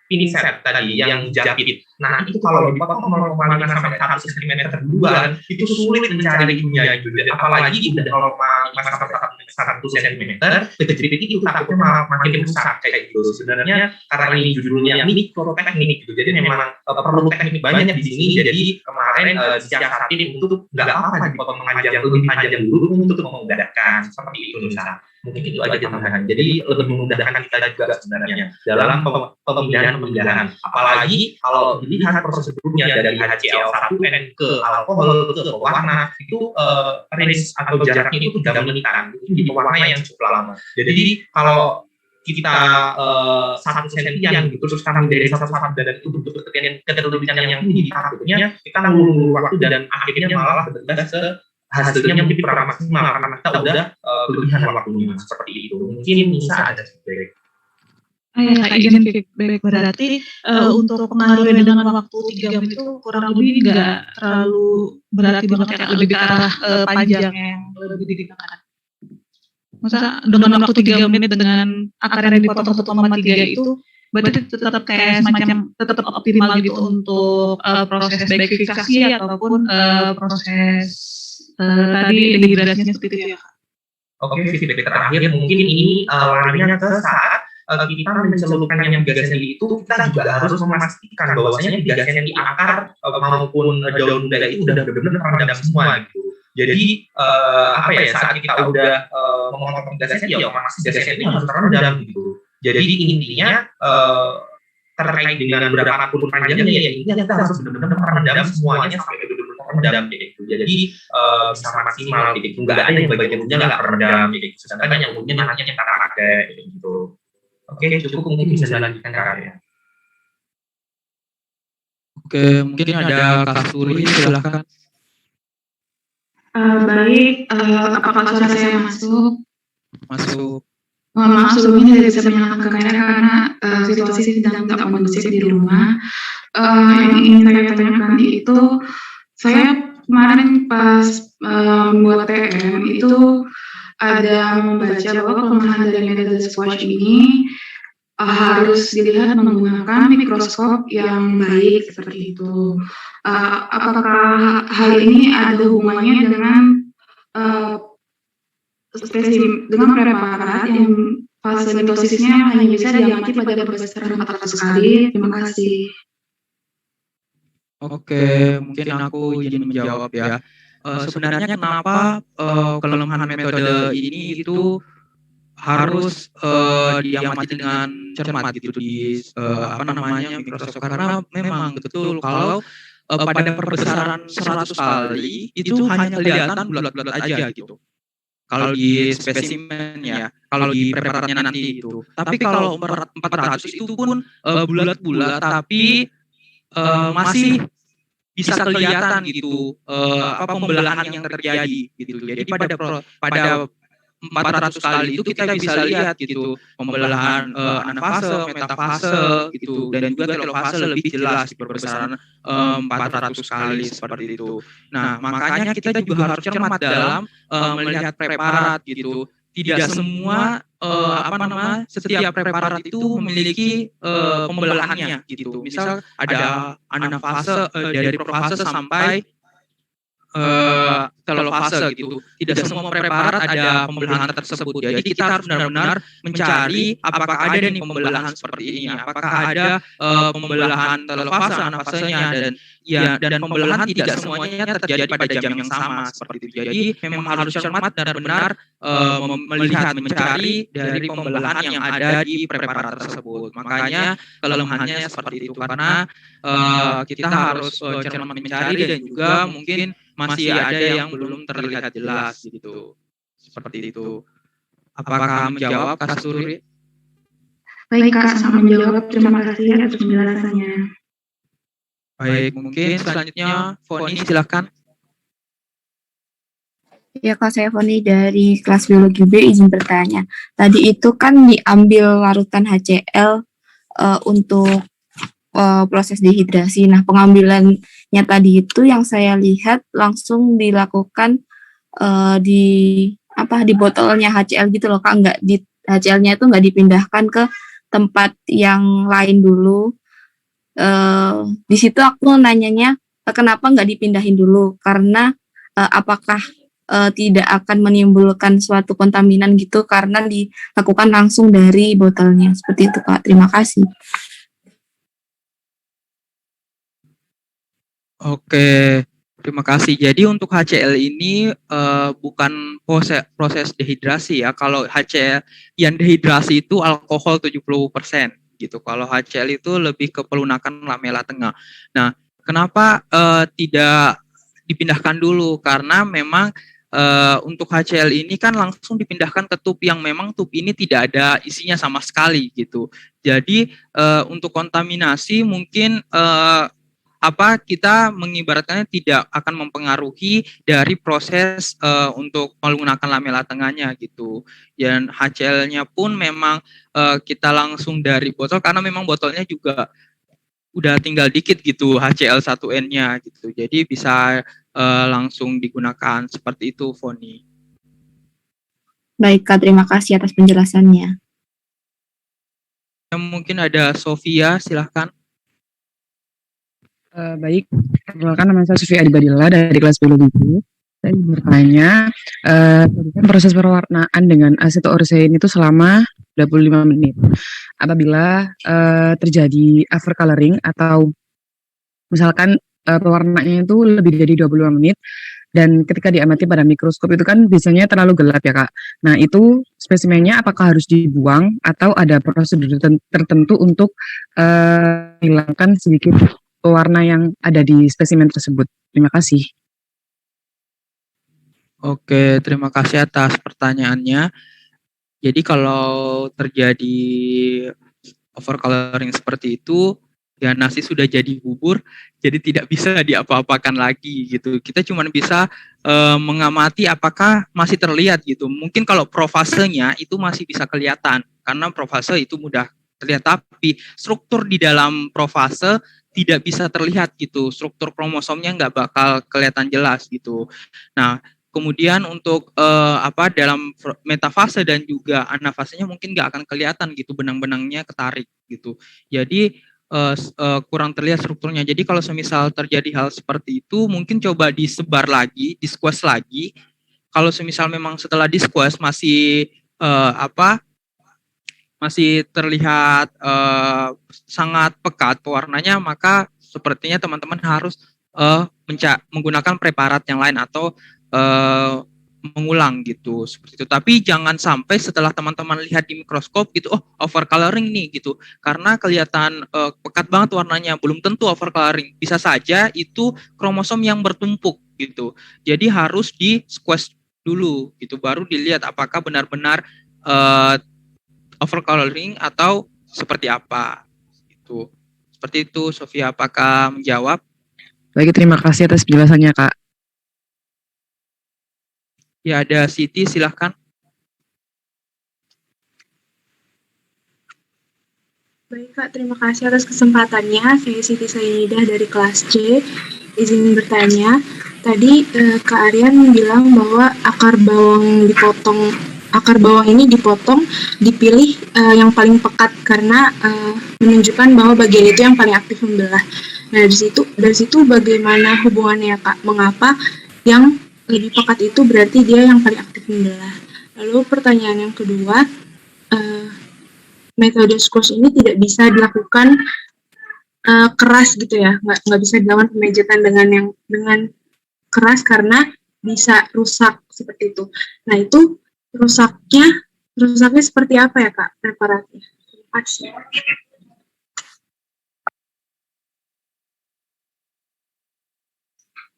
Speaker 3: pinset tadi yang jepit. Nah itu kalau dipotong 0,5 sampai 1 cm duluan itu sulit mencari ininya juga. Apalagi udah 0,5 sampai 1 cm, kejepit itu takutnya makin rusak kayak gitu. Sebenarnya karena ini judulnya mikroteknik gitu. Jadi memang perlu teknik banyak di sini. Jadi kemarin disiasatin untuk nggak apa-apa dipotong lebih panjang dulu untuk memudahkan seperti itu Nusa. Mungkin itu aja tambahan. Jadi lebih memudahkan kita juga sebenarnya dalam pemindahan. Apalagi kalau dilihat prosedurnya dari HCl1N ke alkohol ke pewarna itu range atau jaraknya itu 3 menitan. Itu di pewarna yang cukup lama. Jadi kalau kita 1 sentian gitu, terus kami dari 1 dan itu bentuk keterlibatan yang tinggi, takutnya kita ngulur waktu dan akhirnya malah berubah ke hasilnya mungkin kurang maksimal karena kita udah berlebihan waktunya seperti itu. Mungkin bisa ada feedback.
Speaker 7: Izin feedback berarti untuk pengaruhnya dengan waktu 3 menit itu kurang lebih nggak terlalu berarti banget ya, lebih ke arah panjang yang lebih digunakan. Masa dengan waktu 3 menit dengan akar yang dipotong 1,3 itu berarti tetap kayak semacam tetap optimal gitu untuk proses baik fiksasi ataupun proses tadi dehidrasinya seperti itu ya.
Speaker 3: Oke, feedback terakhir mungkin ini larinya ke saat kita mencelupkan yang bigasnya itu, kita juga harus memastikan bahwasanya bigasnya di akar maupun daun muda itu udah benar-benar terendam semua gitu. Jadi saat kita udah memotong bigasnya, ya otomatis bigasnya ini harus terendam gitu. Jadi intinya terkait dengan berapapun panjangnya, ya intinya kita harus benar-benar merendam semuanya sampai benar-benar terendam gitu. Jadi bisa maksimal gitu. Nggak ada yang bagian ujungnya nggak terendam gitu. Sedangkan yang ujungnya nantinya kita pakai gitu. Oke, cukup mungkin bisa dilanjutkan karya.
Speaker 1: Oke, mungkin ada Kak Suri, silahkan.
Speaker 8: Baik, apakah suara saya masuk?
Speaker 1: Masuk.
Speaker 8: Mohon maaf sebelumnya tidak bisa menyalakan kamera karena situasi sedang tidak kondusif di rumah. Yang ingin saya tanyakan itu, saya kemarin pas membuat TM itu ada membaca bahwa kelemahan dari metode squash ini harus dilihat menggunakan mikroskop yang baik seperti itu. Apakah hal ini ada hubungannya dengan dengan preparat yang fase mitosisnya hanya bisa diamati pada besaran 400 kali? Terima kasih.
Speaker 1: Oke, mungkin aku ingin menjawab ya. Sebenarnya kenapa kelemahan metode ini itu harus diamati dengan cermat gitu di mikroskop, karena memang betul kalau pada perbesaran 100 kali itu hanya kelihatan bulat-bulat aja gitu. Kalau di spesimen ya, kalau di preparatnya nanti itu. Tapi kalau 400 itu pun bulat-bulat tapi masih bisa kelihatan gitu pembelahan yang terjadi gitu. Jadi pada 400 kali itu kita bisa lihat gitu pembelahan anafase, metafase gitu, dan juga telofase lebih jelas di perbesaran 400 kali seperti itu. Nah, makanya kita juga harus cermat dalam melihat preparat gitu. Tidak semua setiap preparat itu memiliki pembelahannya gitu. Misal ada anafase dari profase sampai telofase gitu. Tidak semua preparat ada pembelahan tersebut. Jadi kita harus benar-benar mencari apakah ada nih pembelahan seperti ini, apakah ada pembelahan telofase, anafasenya, dan pembelahan tidak semuanya terjadi pada jam yang sama seperti itu. Jadi memang harus cermat dan benar melihat, mencari dari pembelahan yang ada di preparat tersebut. Makanya kelemahannya seperti itu, karena kita harus cermat mencari dan juga mungkin masih ada yang belum terlihat jelas gitu. Seperti itu. Apakah menjawab, Kak Suri?
Speaker 8: Baik Kak, sangat menjawab. Terima kasih atas penjelasannya.
Speaker 1: Baik, mungkin selanjutnya Foni, silakan.
Speaker 9: Ya Kak, saya Foni dari kelas biologi B, izin bertanya. Tadi itu kan diambil larutan HCl untuk proses dehidrasi. Nah, pengambilannya tadi itu yang saya lihat langsung dilakukan di botolnya HCl gitu loh Kak, nggak di HCl-nya itu nggak dipindahkan ke tempat yang lain dulu. Di situ aku nanyanya kenapa nggak dipindahin dulu, karena apakah tidak akan menimbulkan suatu kontaminan gitu karena dilakukan langsung dari botolnya. Seperti itu Kak, terima kasih.
Speaker 1: Oke, terima kasih. Jadi untuk HCl ini bukan proses dehidrasi ya. Kalau HCl yang dehidrasi itu alkohol 70% gitu. Kalau HCl itu lebih ke pelunakan lamela tengah. Nah, kenapa tidak dipindahkan dulu? Karena memang untuk HCl ini kan langsung dipindahkan ke tube yang memang tube ini tidak ada isinya sama sekali gitu. Jadi untuk kontaminasi mungkin kita mengibaratkannya tidak akan mempengaruhi dari proses untuk menggunakan lamela tengahnya gitu. Dan HCl-nya pun memang kita langsung dari botol karena memang botolnya juga udah tinggal dikit gitu HCl1N-nya gitu. Jadi bisa langsung digunakan seperti itu, Foni.
Speaker 9: Baik Kak, terima kasih atas penjelasannya.
Speaker 1: Mungkin ada Sofia, silahkan.
Speaker 10: Baik, perkenalkan nama saya Sofia Adibadilla dari kelas biologi. Saya bertanya, tadi kan proses pewarnaan dengan aseto-orsein itu selama 25 menit. Apabila terjadi overcoloring atau misalkan pewarnaannya itu lebih dari 25 menit, dan ketika diamati pada mikroskop itu kan biasanya terlalu gelap ya Kak. Nah itu spesimennya apakah harus dibuang atau ada prosedur tertentu untuk hilangkan sedikit pewarna yang ada di spesimen tersebut? Terima kasih.
Speaker 1: Oke, terima kasih atas pertanyaannya. Jadi kalau terjadi overcoloring seperti itu, ya nasi sudah jadi bubur, jadi tidak bisa diapa-apakan lagi gitu. Kita cuma bisa mengamati apakah masih terlihat gitu. Mungkin kalau profasenya itu masih bisa kelihatan, karena profase itu mudah terlihat, tapi struktur di dalam profase tidak bisa terlihat gitu. Struktur kromosomnya nggak bakal kelihatan jelas gitu. Nah, kemudian untuk dalam metafase dan juga anafasenya mungkin nggak akan kelihatan gitu, benang-benangnya ketarik gitu. Jadi kurang terlihat strukturnya. Jadi kalau semisal terjadi hal seperti itu, mungkin coba disebar lagi, di-squash lagi. Kalau semisal memang setelah di-squash masih masih terlihat sangat pekat pewarnanya, maka sepertinya teman-teman harus menggunakan preparat yang lain atau mengulang gitu, seperti itu. Tapi jangan sampai setelah teman-teman lihat di mikroskop gitu, oh overcoloring nih gitu, karena kelihatan pekat banget warnanya, belum tentu overcoloring, bisa saja itu kromosom yang bertumpuk gitu. Jadi harus di squash dulu gitu, baru dilihat apakah benar-benar overcoloring atau seperti apa gitu. Seperti itu, Sofia, apakah menjawab?
Speaker 10: Baik, terima kasih atas penjelasannya Kak.
Speaker 1: Ya, ada Siti, silahkan.
Speaker 11: Baik Kak, terima kasih atas kesempatannya. Saya Siti Sayyidah dari kelas C. Izin bertanya, tadi Kak Aryan bilang bahwa akar bawang ini dipotong, dipilih yang paling pekat karena menunjukkan bahwa bagian itu yang paling aktif membelah. Nah, dari situ bagaimana hubungannya Kak? Mengapa yang lebih pekat itu berarti dia yang paling aktif membelah? Lalu pertanyaan yang kedua, metode squash ini tidak bisa dilakukan keras gitu ya, nggak bisa dilakukan pemijatan dengan keras karena bisa rusak seperti itu. Nah itu rusaknya seperti apa ya Kak preparatnya? Terima kasih.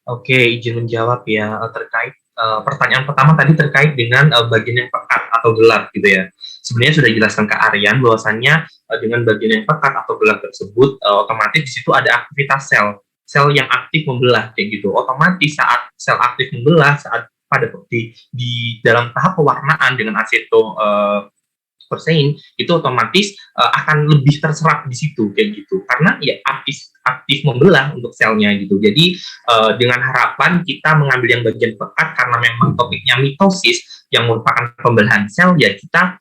Speaker 3: Oke, izin menjawab ya terkait pertanyaan pertama tadi terkait dengan bagian yang pekat atau gelap gitu ya. Sebenarnya sudah dijelaskan ke Aryan bahwasannya dengan bagian yang pekat atau gelap tersebut otomatis di situ ada aktivitas sel yang aktif membelah kayak gitu. Otomatis saat sel aktif membelah saat pada di dalam tahap pewarnaan dengan aseto orsein itu otomatis akan lebih terserap di situ kayak gitu karena ya aktif membelah untuk selnya gitu. Jadi dengan harapan kita mengambil yang bagian pekat karena memang topiknya mitosis yang merupakan pembelahan sel, ya kita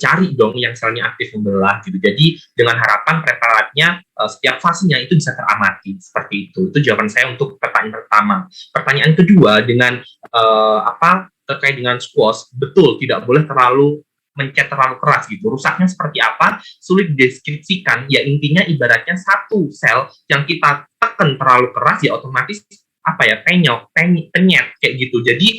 Speaker 3: cari dong yang selnya aktif membelah gitu. Jadi dengan harapan preparatnya setiap fasenya itu bisa teramati seperti itu. Itu jawaban saya untuk pertanyaan pertama. Pertanyaan kedua dengan terkait dengan squash, betul tidak boleh mencet terlalu keras gitu. Rusaknya seperti apa? Sulit dideskripsikan. Ya intinya ibaratnya satu sel yang kita tekan terlalu keras ya otomatis penyet kayak gitu. Jadi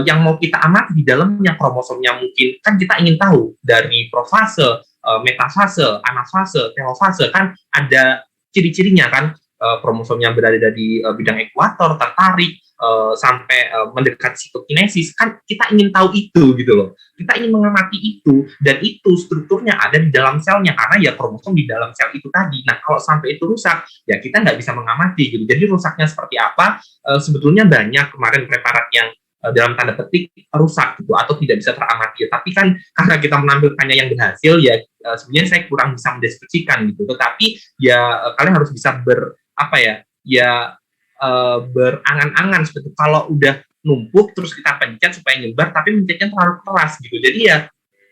Speaker 3: yang mau kita amati di dalamnya kromosomnya mungkin kan kita ingin tahu dari profase, metafase, anafase, telofase kan ada ciri-cirinya kan. kromosom yang berada di bidang ekuator tertarik sampai mendekati sitokinesis, kan kita ingin tahu itu gitu loh. Kita ingin mengamati itu, dan itu strukturnya ada di dalam selnya karena ya kromosom di dalam sel itu tadi. Nah, kalau sampai itu rusak, ya kita nggak bisa mengamati gitu. Jadi rusaknya seperti apa? Sebetulnya banyak kemarin preparat yang dalam tanda petik rusak gitu atau tidak bisa teramati. Tapi kan karena kita menampilkannya yang berhasil, ya sebenarnya saya kurang bisa mendeskripsikan gitu. Tetapi ya kalian harus bisa berangan-angan seperti kalau udah numpuk terus kita pencet supaya nyebar tapi pencetnya terlalu keras gitu, jadi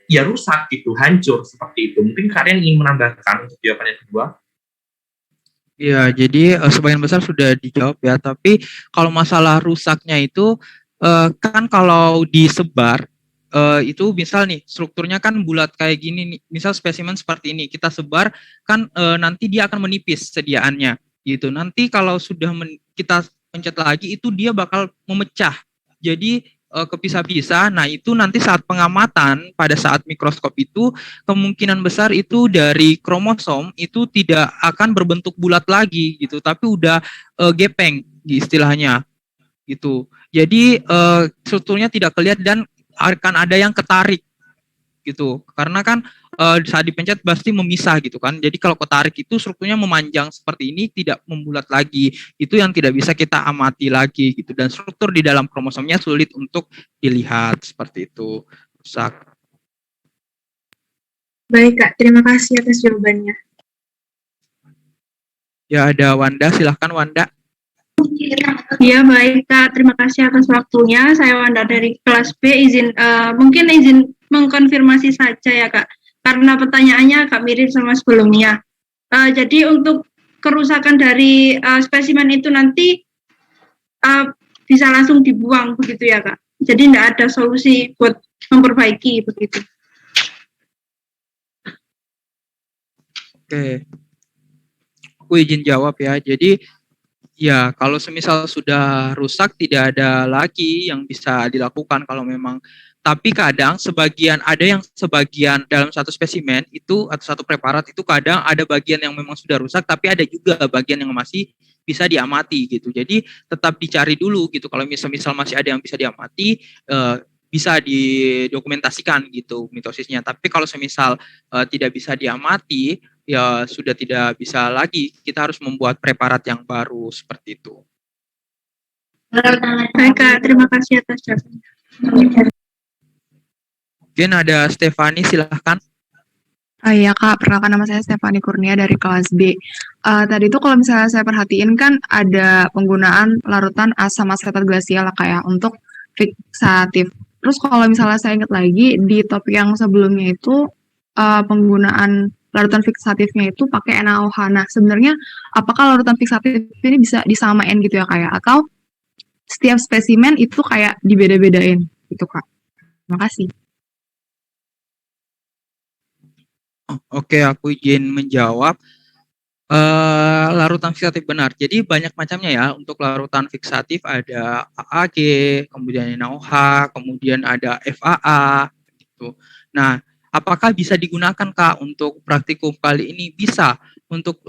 Speaker 3: ya rusak gitu, hancur seperti itu. Mungkin kalian ingin menambahkan untuk jawaban yang kedua?
Speaker 1: Ya, jadi sebagian besar sudah dijawab ya, tapi kalau masalah rusaknya itu kan kalau disebar itu misal nih strukturnya kan bulat kayak gini nih, misal spesimen seperti ini kita sebar kan nanti dia akan menipis sediaannya gitu. Nanti kalau sudah kita pencet lagi itu dia bakal memecah jadi kepisah-pisah. Nah itu nanti saat pengamatan pada saat mikroskop itu kemungkinan besar itu dari kromosom itu tidak akan berbentuk bulat lagi gitu, tapi udah gepeng istilahnya gitu. Jadi strukturnya tidak kelihatan dan akan ada yang ketarik gitu, karena kan saat dipencet pasti memisah gitu kan. Jadi kalau ketarik itu strukturnya memanjang seperti ini, tidak membulat lagi. Itu yang tidak bisa kita amati lagi gitu, dan struktur di dalam kromosomnya sulit untuk dilihat seperti itu, rusak.
Speaker 11: Baik Kak, terima kasih atas jawabannya.
Speaker 1: Ya, ada Wanda, silahkan Wanda.
Speaker 11: Ya baik Kak, terima kasih atas waktunya. Saya Wanda dari kelas B, mungkin izin mengkonfirmasi saja ya Kak, karena pertanyaannya agak mirip sama sebelumnya. Jadi untuk kerusakan dari spesimen itu nanti bisa langsung dibuang begitu ya Kak? Jadi tidak ada solusi buat memperbaiki begitu?
Speaker 1: Oke, aku izin jawab ya. Jadi ya kalau semisal sudah rusak tidak ada lagi yang bisa dilakukan kalau memang. Tapi kadang ada yang sebagian dalam satu spesimen itu atau satu preparat itu kadang ada bagian yang memang sudah rusak, tapi ada juga bagian yang masih bisa diamati gitu. Jadi tetap dicari dulu gitu. Kalau misal masih ada yang bisa diamati, bisa didokumentasikan gitu mitosisnya. Tapi kalau semisal tidak bisa diamati, ya sudah tidak bisa lagi. Kita harus membuat preparat yang baru seperti itu.
Speaker 11: Baik Kak, terima kasih atas jawabannya.
Speaker 1: Mungkin ada Stefani, silahkan.
Speaker 9: Iya Kak, perkenalkan nama saya Stefani Kurnia dari kelas B. Tadi itu kalau misalnya saya perhatiin kan ada penggunaan larutan asam asetat glasial kayak untuk fiksatif. Terus kalau misalnya saya ingat lagi di topik yang sebelumnya itu penggunaan larutan fiksatifnya itu pakai NaOH. Nah sebenarnya apakah larutan fiksatif ini bisa disamain gitu ya kayak, atau setiap spesimen itu kayak dibeda-bedain gitu Kak? Terima kasih.
Speaker 1: Oke, aku izin menjawab. Larutan fiksatif benar. Jadi banyak macamnya ya. Untuk larutan fiksatif ada AAG, kemudian NaOH, kemudian ada FAA gitu. Nah, apakah bisa digunakan Kak untuk praktikum kali ini? Bisa. Untuk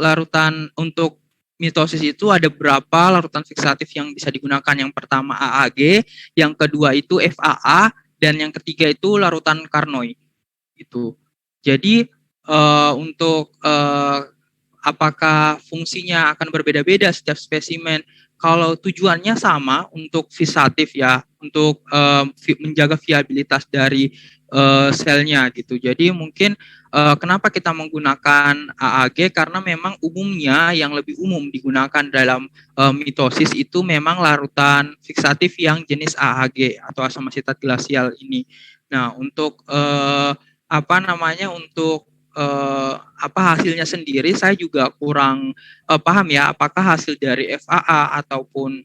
Speaker 1: mitosis itu ada beberapa larutan fiksatif yang bisa digunakan. Yang pertama AAG, yang kedua itu FAA, dan yang ketiga itu larutan Carnoy. Itu. Jadi untuk apakah fungsinya akan berbeda-beda setiap spesimen? Kalau tujuannya sama untuk fiksatif ya, untuk menjaga viabilitas dari selnya gitu. Jadi mungkin kenapa kita menggunakan AAG, karena memang umumnya yang lebih umum digunakan dalam mitosis itu memang larutan fiksatif yang jenis AAG atau asam asetat glasial ini. Nah, untuk untuk hasilnya sendiri saya juga kurang paham ya, apakah hasil dari FAA ataupun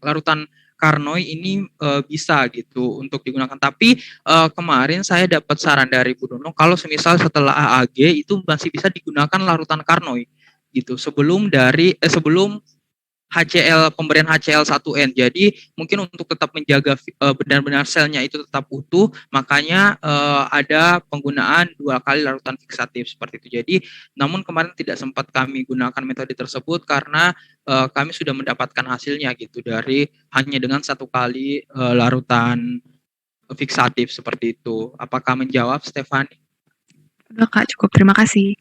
Speaker 1: larutan Carnoy ini bisa gitu untuk digunakan. Tapi kemarin saya dapat saran dari Bu Dono kalau semisal setelah AAG itu masih bisa digunakan larutan Carnoy gitu sebelum pemberian HCl 1N. Jadi mungkin untuk tetap menjaga benar-benar selnya itu tetap utuh, makanya ada penggunaan 2 kali larutan fiksatif seperti itu. Jadi namun kemarin tidak sempat kami gunakan metode tersebut karena kami sudah mendapatkan hasilnya gitu dari hanya dengan 1 kali larutan fiksatif seperti itu. Apakah menjawab, Stefani?
Speaker 11: Udah Kak, cukup. Terima kasih.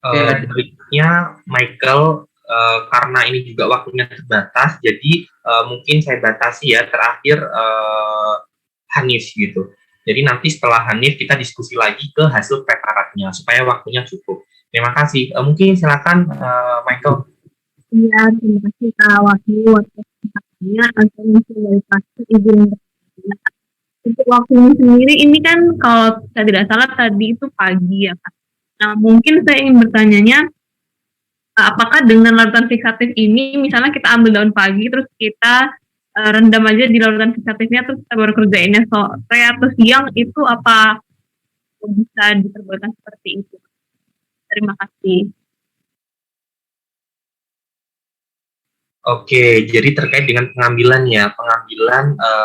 Speaker 3: Berikutnya Michael, karena ini juga waktunya terbatas, jadi mungkin saya batasi ya, terakhir Hanif gitu. Jadi nanti setelah Hanif kita diskusi lagi ke hasil preparatnya supaya waktunya cukup. Terima kasih. Mungkin silakan Michael.
Speaker 12: Iya, terima kasih Kak Wakil. Waktunya dari pasti izin. Untuk waktunya sendiri ini kan kalau saya tidak salah tadi itu pagi ya Kak. Nah mungkin saya ingin bertanyanya, apakah dengan larutan fiksatif ini misalnya kita ambil daun pagi terus kita rendam aja di larutan fiksatifnya terus kita baru kerjainnya sore atau siang, itu apa bisa diperbolehkan seperti itu? Terima kasih.
Speaker 3: Oke, jadi terkait dengan pengambilan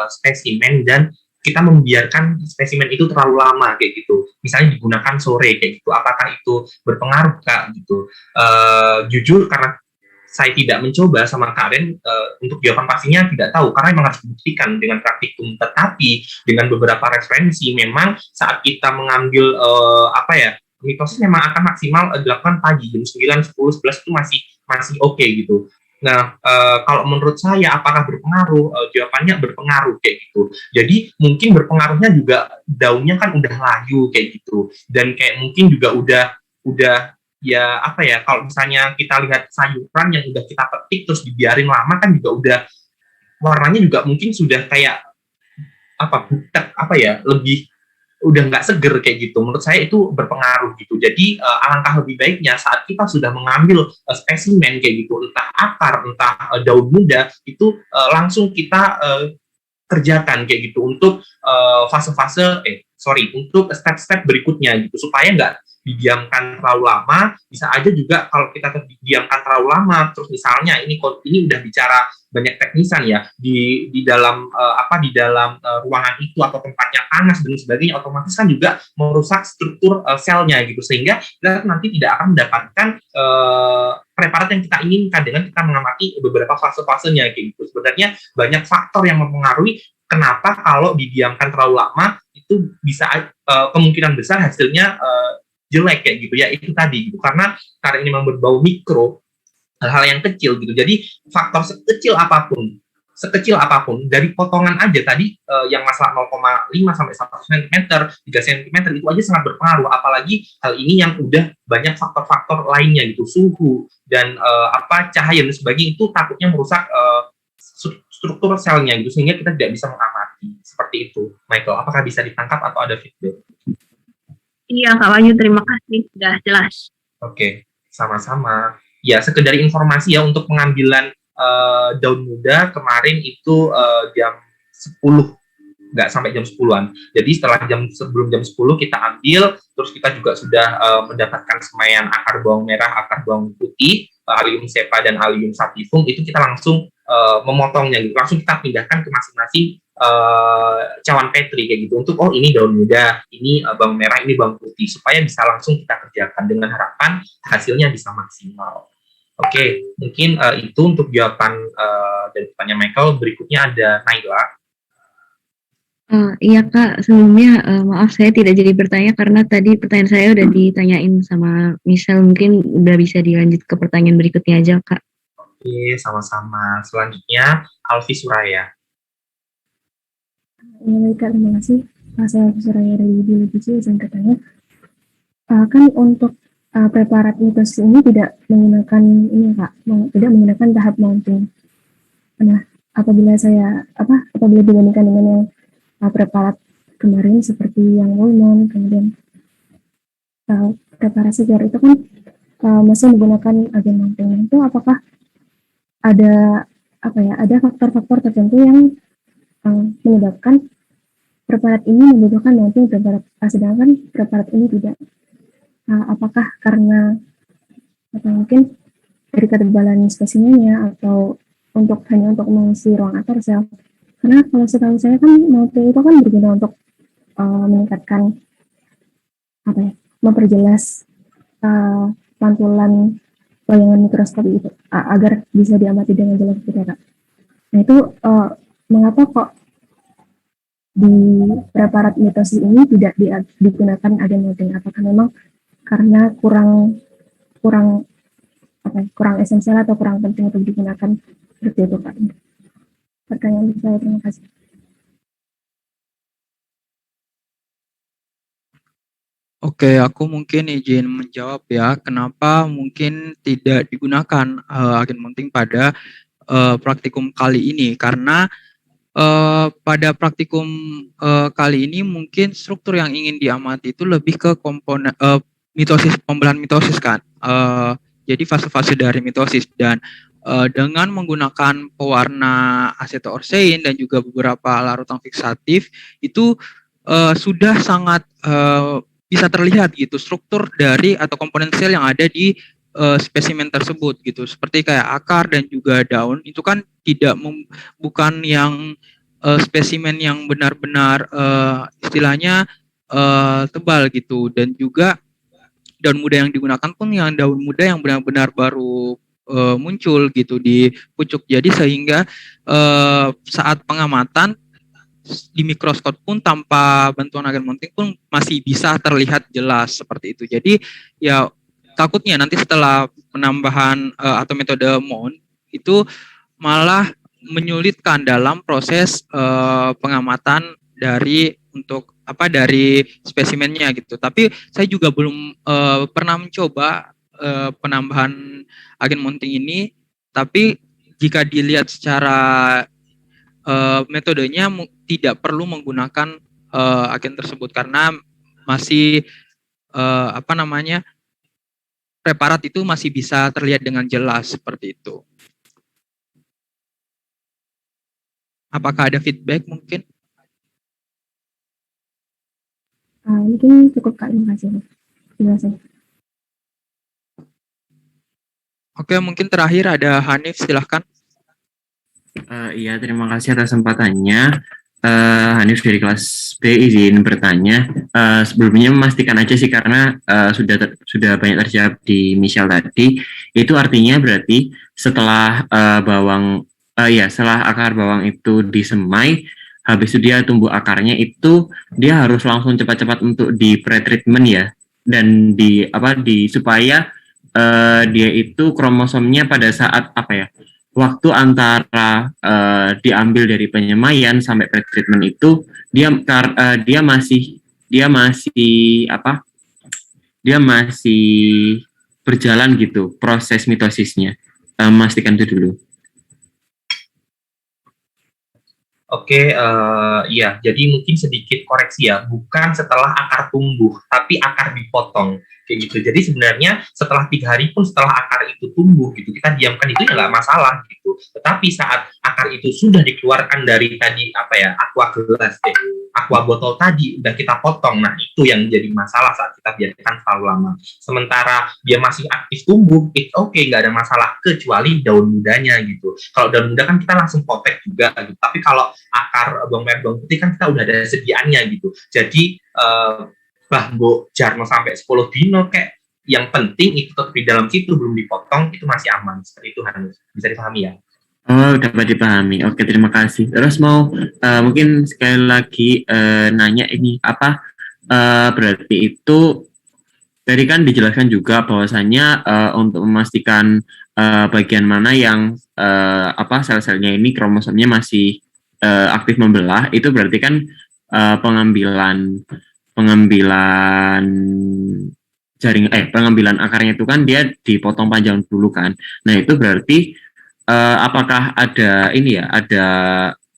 Speaker 3: spesimen dan kita membiarkan spesimen itu terlalu lama kayak gitu. Misalnya digunakan sore kayak gitu. Apakah itu berpengaruh Kak gitu? Jujur karena saya tidak mencoba sama Kak Ren, untuk jawaban pastinya tidak tahu karena memang harus dibuktikan dengan praktikum. Tetapi dengan beberapa referensi memang saat kita mengambil mitosis memang akan maksimal dilakukan pagi jam 9, 10, 11 itu masih oke gitu. Nah, kalau menurut saya apakah berpengaruh? Jawabannya berpengaruh kayak gitu. Jadi mungkin berpengaruhnya juga daunnya kan udah layu kayak gitu. Dan kayak mungkin juga udah ya apa ya, kalau misalnya kita lihat sayuran yang udah kita petik terus dibiarin lama kan juga udah warnanya juga mungkin sudah kayak butek lebih udah nggak seger kayak gitu. Menurut saya itu berpengaruh gitu. Jadi alangkah lebih baiknya saat kita sudah mengambil spesimen kayak gitu, entah akar, entah daun muda, itu langsung kita kerjakan kayak gitu untuk untuk step-step berikutnya gitu, supaya nggak didiamkan terlalu lama. Bisa aja juga kalau kita didiamkan terlalu lama, terus misalnya ini udah bicara banyak teknisan ya di dalam ruangan itu atau tempatnya panas dan sebagainya, otomatis kan juga merusak struktur selnya gitu, sehingga kita nanti tidak akan mendapatkan preparat yang kita inginkan dengan kita mengamati beberapa fase-fasenya kayak gitu. Sebenarnya banyak faktor yang mempengaruhi kenapa kalau didiamkan terlalu lama itu bisa kemungkinan besar hasilnya jelek kayak gitu ya, itu tadi gitu, karena ini memang berbau mikro, hal-hal yang kecil gitu. Jadi faktor sekecil apapun dari potongan aja tadi yang masalah 0,5 sampai 1 cm, 3 cm itu aja sangat berpengaruh, apalagi hal ini yang udah banyak faktor-faktor lainnya gitu, suhu dan cahaya dan sebagainya, itu takutnya merusak struktur selnya gitu, sehingga kita tidak bisa mengamati seperti itu. Michael, apakah bisa ditangkap atau ada feedback?
Speaker 12: Iya Kak Wahyu, terima kasih, sudah jelas.
Speaker 3: Oke, sama-sama. Ya, sekedar informasi ya, untuk pengambilan daun muda kemarin itu jam 10, nggak sampai jam 10-an. Jadi sebelum jam 10 kita ambil, terus kita juga sudah mendapatkan semaian akar bawang merah, akar bawang putih, Allium cepa dan Allium sativum, itu kita langsung memotongnya gitu. Langsung kita pindahkan ke masing-masing cawan petri kayak gitu, untuk ini daun muda, ini bawang merah, ini bawang putih, supaya bisa langsung kita kerjakan dengan harapan hasilnya bisa maksimal. Oke, mungkin itu untuk jawaban dari pertanyaan Michael. Berikutnya ada Naila.
Speaker 9: Iya Kak, sebelumnya maaf saya tidak jadi bertanya karena tadi pertanyaan saya udah ditanyain sama Michelle, mungkin udah bisa dilanjut ke pertanyaan berikutnya aja Kak.
Speaker 3: Oke, sama-sama. Selanjutnya Alfi Suraya.
Speaker 13: Baik Kak, terima kasih. Saya Alfi Suraya dari Biologi, izin bertanya. Kan untuk preparat mitosis ini tidak menggunakan tidak menggunakan tahap mounting. Nah, apabila dibandingkan dengan yang preparat kemarin seperti yang hormon, kemudian preparat segar itu kan masih menggunakan agen mounting. Itu apakah ada faktor-faktor tertentu yang menyebabkan preparat ini membutuhkan mounting sedangkan preparat ini tidak? Apakah karena mungkin dari ketebalan spesimennya atau hanya untuk mengisi ruang akar sel. Karena kalau setahu saya kan melting itu kan berguna untuk meningkatkan memperjelas pantulan bayangan mikroskop itu agar bisa diamati dengan jelas gitu ya Kak. Nah itu mengapa kok di preparat mitosis ini tidak digunakan agen melting? Apakah memang karena kurang esensial atau kurang penting untuk digunakan seperti itu Kak? Pertanyaan saya, terima kasih.
Speaker 1: Oke, aku mungkin izin menjawab ya, kenapa mungkin tidak digunakan agen melting pada praktikum kali ini. Karena pada praktikum kali ini mungkin struktur yang ingin diamati itu lebih ke komponen mitosis, pembelahan mitosis kan. Jadi fase-fase dari mitosis, dan dengan menggunakan pewarna acetoorsein dan juga beberapa larutan fiksatif itu sudah sangat bisa terlihat gitu struktur dari atau komponen sel yang ada di spesimen tersebut gitu, seperti kayak akar dan juga daun itu kan bukan yang spesimen yang benar-benar istilahnya tebal gitu, dan juga daun muda yang digunakan pun yang daun muda yang benar-benar baru muncul gitu di pucuk, jadi sehingga saat pengamatan di mikroskop pun tanpa bantuan agen melting pun masih bisa terlihat jelas seperti itu. Jadi ya takutnya nanti setelah penambahan atau metode MON itu malah menyulitkan dalam proses pengamatan dari spesimennya gitu. Tapi saya juga belum pernah mencoba penambahan agen melting ini, tapi jika dilihat secara metodenya tidak perlu menggunakan agen tersebut karena masih preparat itu masih bisa terlihat dengan jelas seperti itu. Apakah ada feedback mungkin?
Speaker 13: Mungkin cukup Kak, terima kasih. Terima kasih.
Speaker 1: Oke, mungkin terakhir ada Hanif, silahkan.
Speaker 14: Iya, terima kasih atas kesempatannya. Hanif dari kelas B izin bertanya. Sebelumnya memastikan aja sih karena sudah banyak terjawab di Michelle tadi. Itu artinya berarti setelah setelah akar bawang itu disemai, habis itu dia tumbuh akarnya itu dia harus langsung cepat-cepat untuk di pre-treatment ya, dan supaya dia itu kromosomnya pada saat waktu antara diambil dari penyemaian sampai pretreatment itu dia masih berjalan gitu proses mitosisnya. Memastikan itu dulu.
Speaker 3: Oke, ya, jadi mungkin sedikit koreksi ya, bukan setelah akar tumbuh, tapi akar dipotong, kayak gitu. Jadi sebenarnya setelah 3 hari pun setelah akar itu tumbuh gitu, kita diamkan itu ya nggak masalah gitu. Tetapi saat akar itu sudah dikeluarkan dari tadi aqua botol tadi, udah kita potong, nah itu yang jadi masalah saat kita biarkan terlalu lama. Sementara dia masih aktif tumbuh, it's okay, nggak ada masalah, kecuali daun mudanya gitu. Kalau daun muda kan kita langsung potek juga gitu. Tapi kalau akar bawang merah bawang putih kan kita udah ada sediaannya gitu. Jadi mbok jarno sampai 10 dino kayak yang penting itu tetap di dalam situ, belum dipotong, itu masih aman. Seperti itu harus bisa dipahami ya.
Speaker 14: Oh, dapat dipahami. Oke, terima kasih. Terus mau mungkin sekali lagi nanya ini berarti itu tadi kan dijelaskan juga bahwasannya untuk memastikan bagian mana yang sel-selnya ini kromosomnya masih aktif membelah, itu berarti kan pengambilan akarnya itu kan dia dipotong panjang dulu kan. Nah, itu berarti apakah ada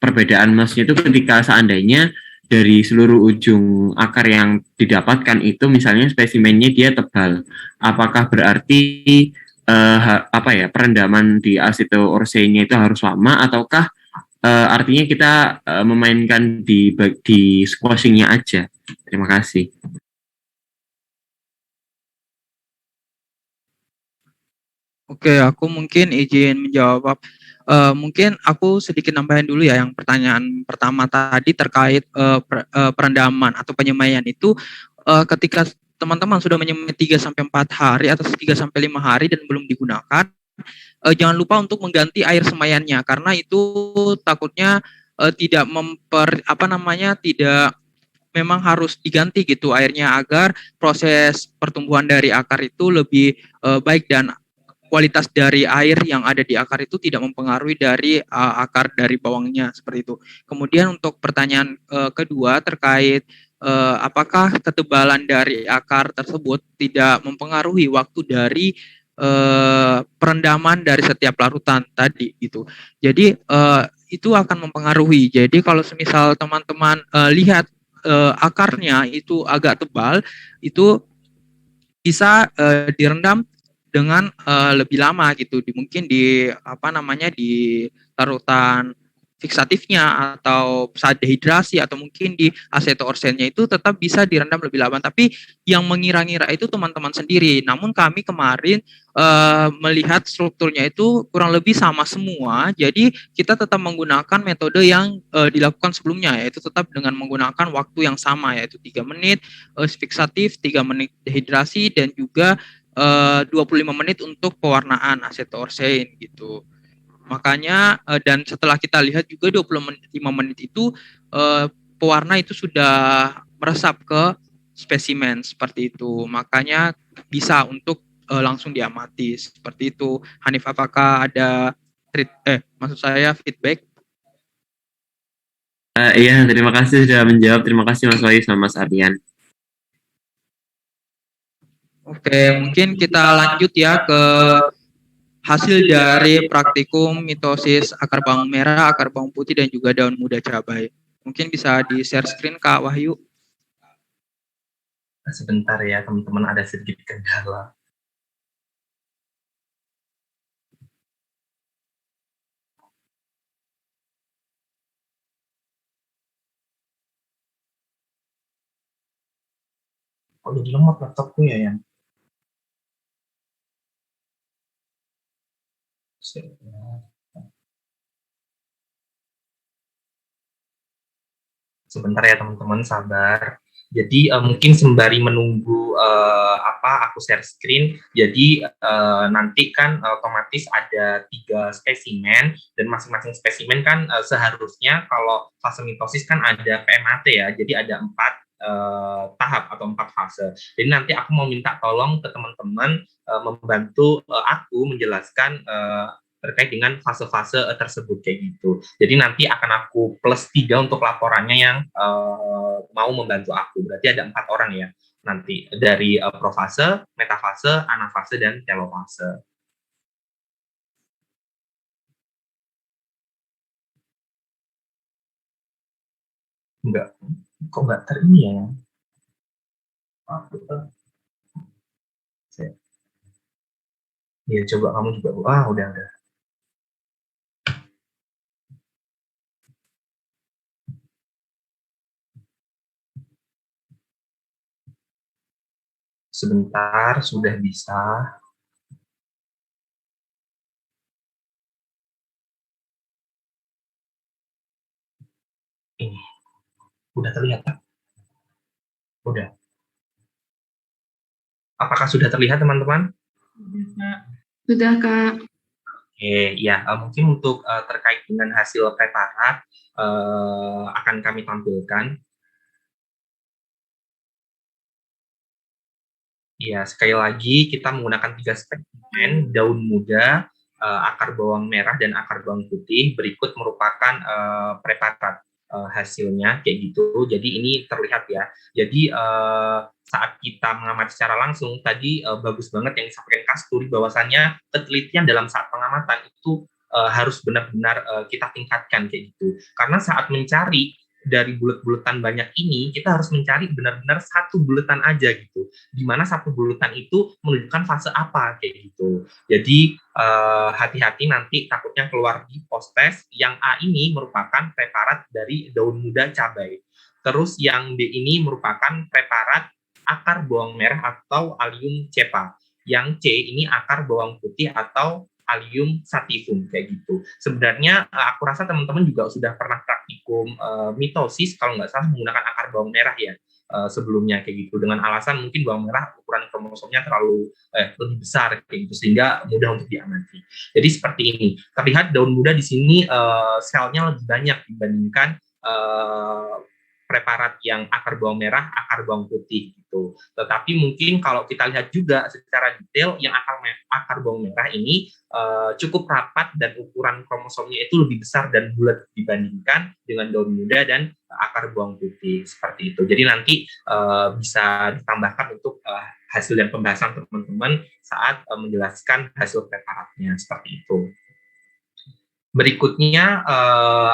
Speaker 14: perbedaan, maksudnya itu ketika seandainya dari seluruh ujung akar yang didapatkan itu misalnya spesimennya dia tebal, apakah berarti perendaman di acetoorsein-nya itu harus lama, ataukah artinya kita memainkan di squashing-nya aja? Terima kasih.
Speaker 1: Oke, aku mungkin izin menjawab. Mungkin aku sedikit nambahin dulu ya, yang pertanyaan pertama tadi terkait perendaman atau penyemaian itu, ketika teman-teman sudah menyemai 3 sampai 4 hari atau 3 sampai 5 hari dan belum digunakan, jangan lupa untuk mengganti air semaiannya, karena itu takutnya tidak tidak, memang harus diganti gitu airnya agar proses pertumbuhan dari akar itu lebih baik, dan kualitas dari air yang ada di akar itu tidak mempengaruhi dari akar dari bawangnya, seperti itu. Kemudian untuk pertanyaan kedua terkait apakah ketebalan dari akar tersebut tidak mempengaruhi waktu dari perendaman dari setiap larutan tadi gitu. Jadi itu akan mempengaruhi. Jadi kalau semisal teman-teman lihat akarnya itu agak tebal, itu bisa direndam dengan lebih lama gitu, mungkin di di larutan fiksatifnya atau saat dehidrasi, atau mungkin di aseto-orsennya itu tetap bisa direndam lebih lama. Tapi yang mengira-ngira itu teman-teman sendiri. Namun kami kemarin melihat strukturnya itu kurang lebih sama semua. Jadi kita tetap menggunakan metode yang dilakukan sebelumnya, yaitu tetap dengan menggunakan waktu yang sama, yaitu 3 menit fiksatif, 3 menit dehidrasi, dan juga 25 menit untuk pewarnaan aseto-orsein gitu. Makanya dan setelah kita lihat juga 25 menit itu pewarna itu sudah meresap ke spesimen, seperti itu. Makanya bisa untuk langsung diamati seperti itu. Hanif, apakah ada maksud saya feedback?
Speaker 14: Iya, terima kasih sudah menjawab. Terima kasih Mas Wahyu sama Mas Ardian.
Speaker 1: Oke, mungkin kita lanjut ya ke hasil dari praktikum mitosis akar bawang merah, akar bawang putih, dan juga daun muda cabai. Mungkin bisa di-share screen, Kak Wahyu.
Speaker 3: Sebentar ya, teman-teman, ada sedikit kendala. Kok jadi lemot laptopku ya, yang? Sebentar ya teman-teman, sabar. Jadi mungkin sembari menunggu aku share screen, jadi nanti kan otomatis ada 3 spesimen, dan masing-masing spesimen kan seharusnya kalau fase mitosis kan ada PMAT ya, jadi ada 4 tahap atau 4 fase. Jadi nanti aku mau minta tolong ke teman-teman membantu aku menjelaskan terkait dengan fase-fase tersebut kayak gitu. Jadi nanti akan aku plus 3 untuk laporannya yang mau membantu aku. Berarti ada 4 orang ya nanti, dari profase, metafase, anafase, dan telofase. Kok nggak terini ya? Ya coba kamu juga. Udah. Sebentar, sudah bisa. Ini, udah terlihat kan? Udah. Apakah sudah terlihat teman-teman?
Speaker 8: Sudah, Kak.
Speaker 3: Oke, ya mungkin untuk terkait dengan hasil preparat akan kami tampilkan. Ya, sekali lagi kita menggunakan 3 spesimen, daun muda, akar bawang merah, dan akar bawang putih. Berikut merupakan preparat hasilnya kayak gitu. Jadi ini terlihat ya. Jadi saat kita mengamati secara langsung tadi bagus banget yang disampaikan Kasturi, bahwasannya ketelitian dalam saat pengamatan itu harus benar-benar kita tingkatkan kayak gitu. Karena saat mencari dari bulet-buletan banyak ini, kita harus mencari benar-benar satu buletan aja gitu, di mana satu buletan itu menunjukkan fase apa kayak gitu. Jadi hati-hati nanti takutnya keluar di post test. Yang A ini merupakan preparat dari daun muda cabai, terus yang B ini merupakan preparat akar bawang merah atau Allium cepa. Yang C ini akar bawang putih atau Allium sativum kayak gitu. Sebenarnya aku rasa teman-teman juga sudah pernah praktikum mitosis kalau nggak salah menggunakan akar bawang merah ya sebelumnya kayak gitu, dengan alasan mungkin bawang merah ukuran kromosomnya terlalu lebih besar kayak gitu sehingga mudah untuk diamati. Jadi seperti ini. Terlihat daun muda di sini selnya lebih banyak dibandingkan preparat yang akar bawang merah, akar bawang putih gitu. Tetapi mungkin kalau kita lihat juga secara detail yang akar bawang merah ini cukup rapat dan ukuran kromosomnya itu lebih besar dan bulat dibandingkan dengan daun muda dan akar bawang putih seperti itu. Jadi nanti bisa ditambahkan untuk hasil dan pembahasan teman-teman saat menjelaskan hasil preparatnya seperti itu. Berikutnya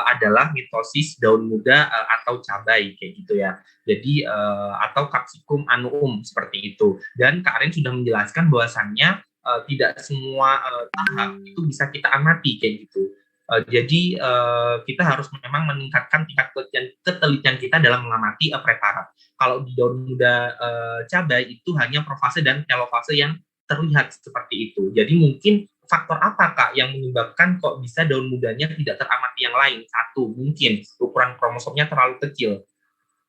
Speaker 3: adalah mitosis daun muda atau cabai kayak gitu ya. Jadi atau Capsicum annuum seperti itu. Dan Kak Aren sudah menjelaskan bahwasannya tidak semua tahap itu bisa kita amati kayak gitu. Jadi kita harus memang meningkatkan tingkat ketelitian kita dalam mengamati preparat. Kalau di daun muda cabai itu hanya profase dan telofase yang terlihat seperti itu. Jadi mungkin faktor apa Kak yang menyebabkan kok bisa daun mudanya tidak teramati yang lain? Satu, mungkin ukuran kromosomnya terlalu kecil.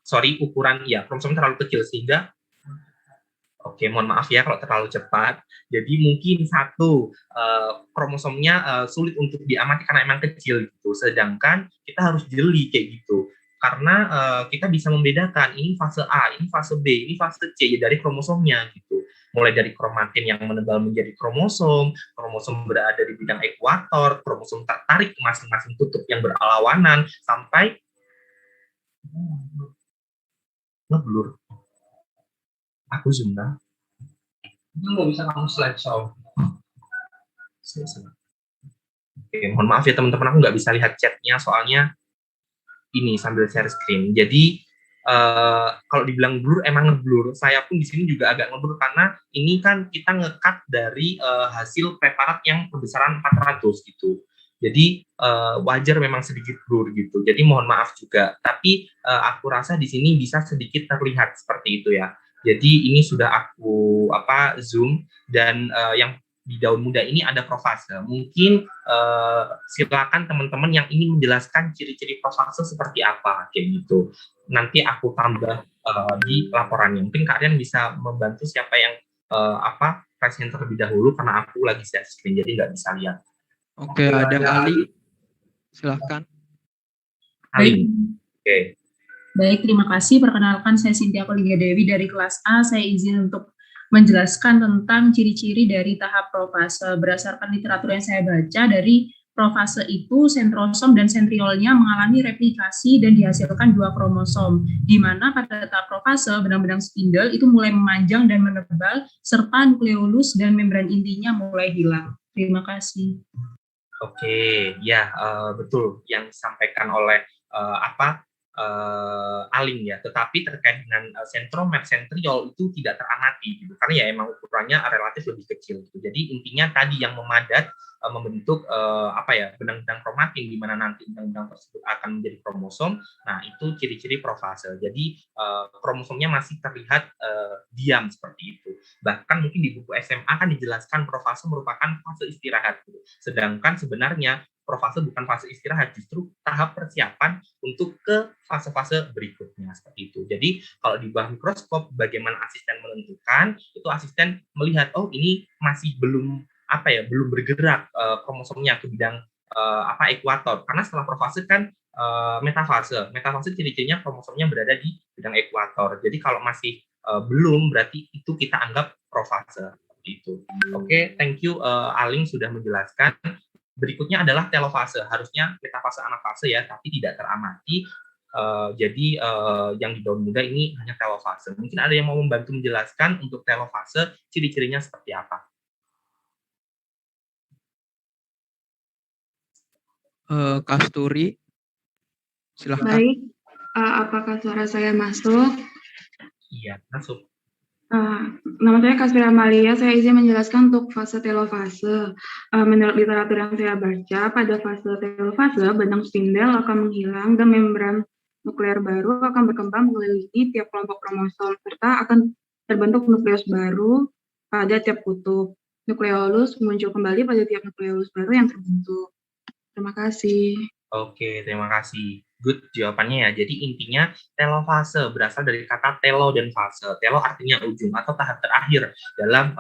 Speaker 3: Kromosomnya terlalu kecil sehingga mohon maaf ya kalau terlalu cepat. Jadi mungkin satu, kromosomnya sulit untuk diamati karena emang kecil gitu. Sedangkan kita harus jeli kayak gitu. Karena kita bisa membedakan ini fase A, ini fase B, ini fase C ya, dari kromosomnya gitu. Mulai dari kromatin yang menebal menjadi kromosom berada di bidang ekuator, kromosom tertarik ke masing-masing kutub yang berlawanan, sampai ngeblur. Aku zoom dah. Itu nggak bisa kamu slideshow. Mohon maaf ya teman-teman, aku nggak bisa lihat chatnya soalnya ini sambil share screen. Jadi kalau dibilang blur, emang ngeblur. Saya pun di sini juga agak ngeblur karena ini kan kita nge-cut dari hasil preparat yang perbesaran 400 gitu. Jadi wajar memang sedikit blur gitu. Jadi mohon maaf juga. Tapi aku rasa di sini bisa sedikit terlihat seperti itu ya. Jadi ini sudah aku zoom dan yang di daun muda ini ada profase. Mungkin silakan teman-teman yang ingin menjelaskan ciri-ciri profase seperti apa kayak gitu. Nanti aku tambah di laporannya. Mungkin kalian bisa membantu siapa yang present terlebih dahulu karena aku lagi share screen jadi nggak bisa lihat.
Speaker 1: Oke, ada Ali. Silahkan.
Speaker 3: Ali. Oke.
Speaker 7: Baik, terima kasih. Perkenalkan, saya Cynthia Kuliga Dewi dari kelas A. Saya izin untuk menjelaskan tentang ciri-ciri dari tahap profase. Berdasarkan literatur yang saya baca, dari profase itu sentrosom dan sentriolnya mengalami replikasi dan dihasilkan 2 kromosom, di mana pada tahap profase benang-benang spindle itu mulai memanjang dan menebal, serta nukleolus dan membran intinya mulai hilang. Terima kasih.
Speaker 3: Oke, ya betul yang disampaikan oleh Aling ya, tetapi terkait dengan sentromer, sentriol itu tidak teramati gitu, karena ya emang ukurannya relatif lebih kecil gitu. Jadi intinya tadi yang memadat membentuk benang-benang kromatin di mana nanti benang-benang tersebut akan menjadi kromosom. Nah, itu ciri-ciri profase. Jadi kromosomnya masih terlihat diam seperti itu. Bahkan mungkin di buku SMA kan dijelaskan profase merupakan fase istirahat gitu. Sedangkan sebenarnya profase bukan fase istirahat, justru tahap persiapan untuk ke fase-fase berikutnya seperti itu. Jadi kalau di bawah mikroskop bagaimana asisten menentukan, itu asisten melihat ini masih belum bergerak kromosomnya ke bidang ekuator, karena setelah profase kan metafase ciri-cirinya kromosomnya berada di bidang ekuator. Jadi kalau masih belum, berarti itu kita anggap profase seperti itu. Oke, thank you Aling sudah menjelaskan. Berikutnya adalah telofase, harusnya metafase anafase ya, tapi tidak teramati. Jadi yang di daun muda ini hanya telofase. Mungkin ada yang mau membantu menjelaskan untuk telofase ciri-cirinya seperti apa?
Speaker 1: Kasturi, silahkan.
Speaker 8: Baik, apakah suara saya masuk?
Speaker 3: Iya, masuk.
Speaker 8: Nama saya Kasturi Amalia, saya izin menjelaskan untuk fase telofase. Menurut literatur yang saya baca, pada fase telofase, benang spindel akan menghilang dan membran nukleer baru akan berkembang mengelilingi tiap kelompok kromosom, serta akan terbentuk nukleus baru
Speaker 11: pada tiap kutub. Nukleolus muncul kembali pada tiap nukleolus baru yang terbentuk. Terima kasih.
Speaker 3: Oke, terima kasih. Good jawabannya ya. Jadi intinya telofase berasal dari kata telo dan fase. Telo artinya ujung atau tahap terakhir dalam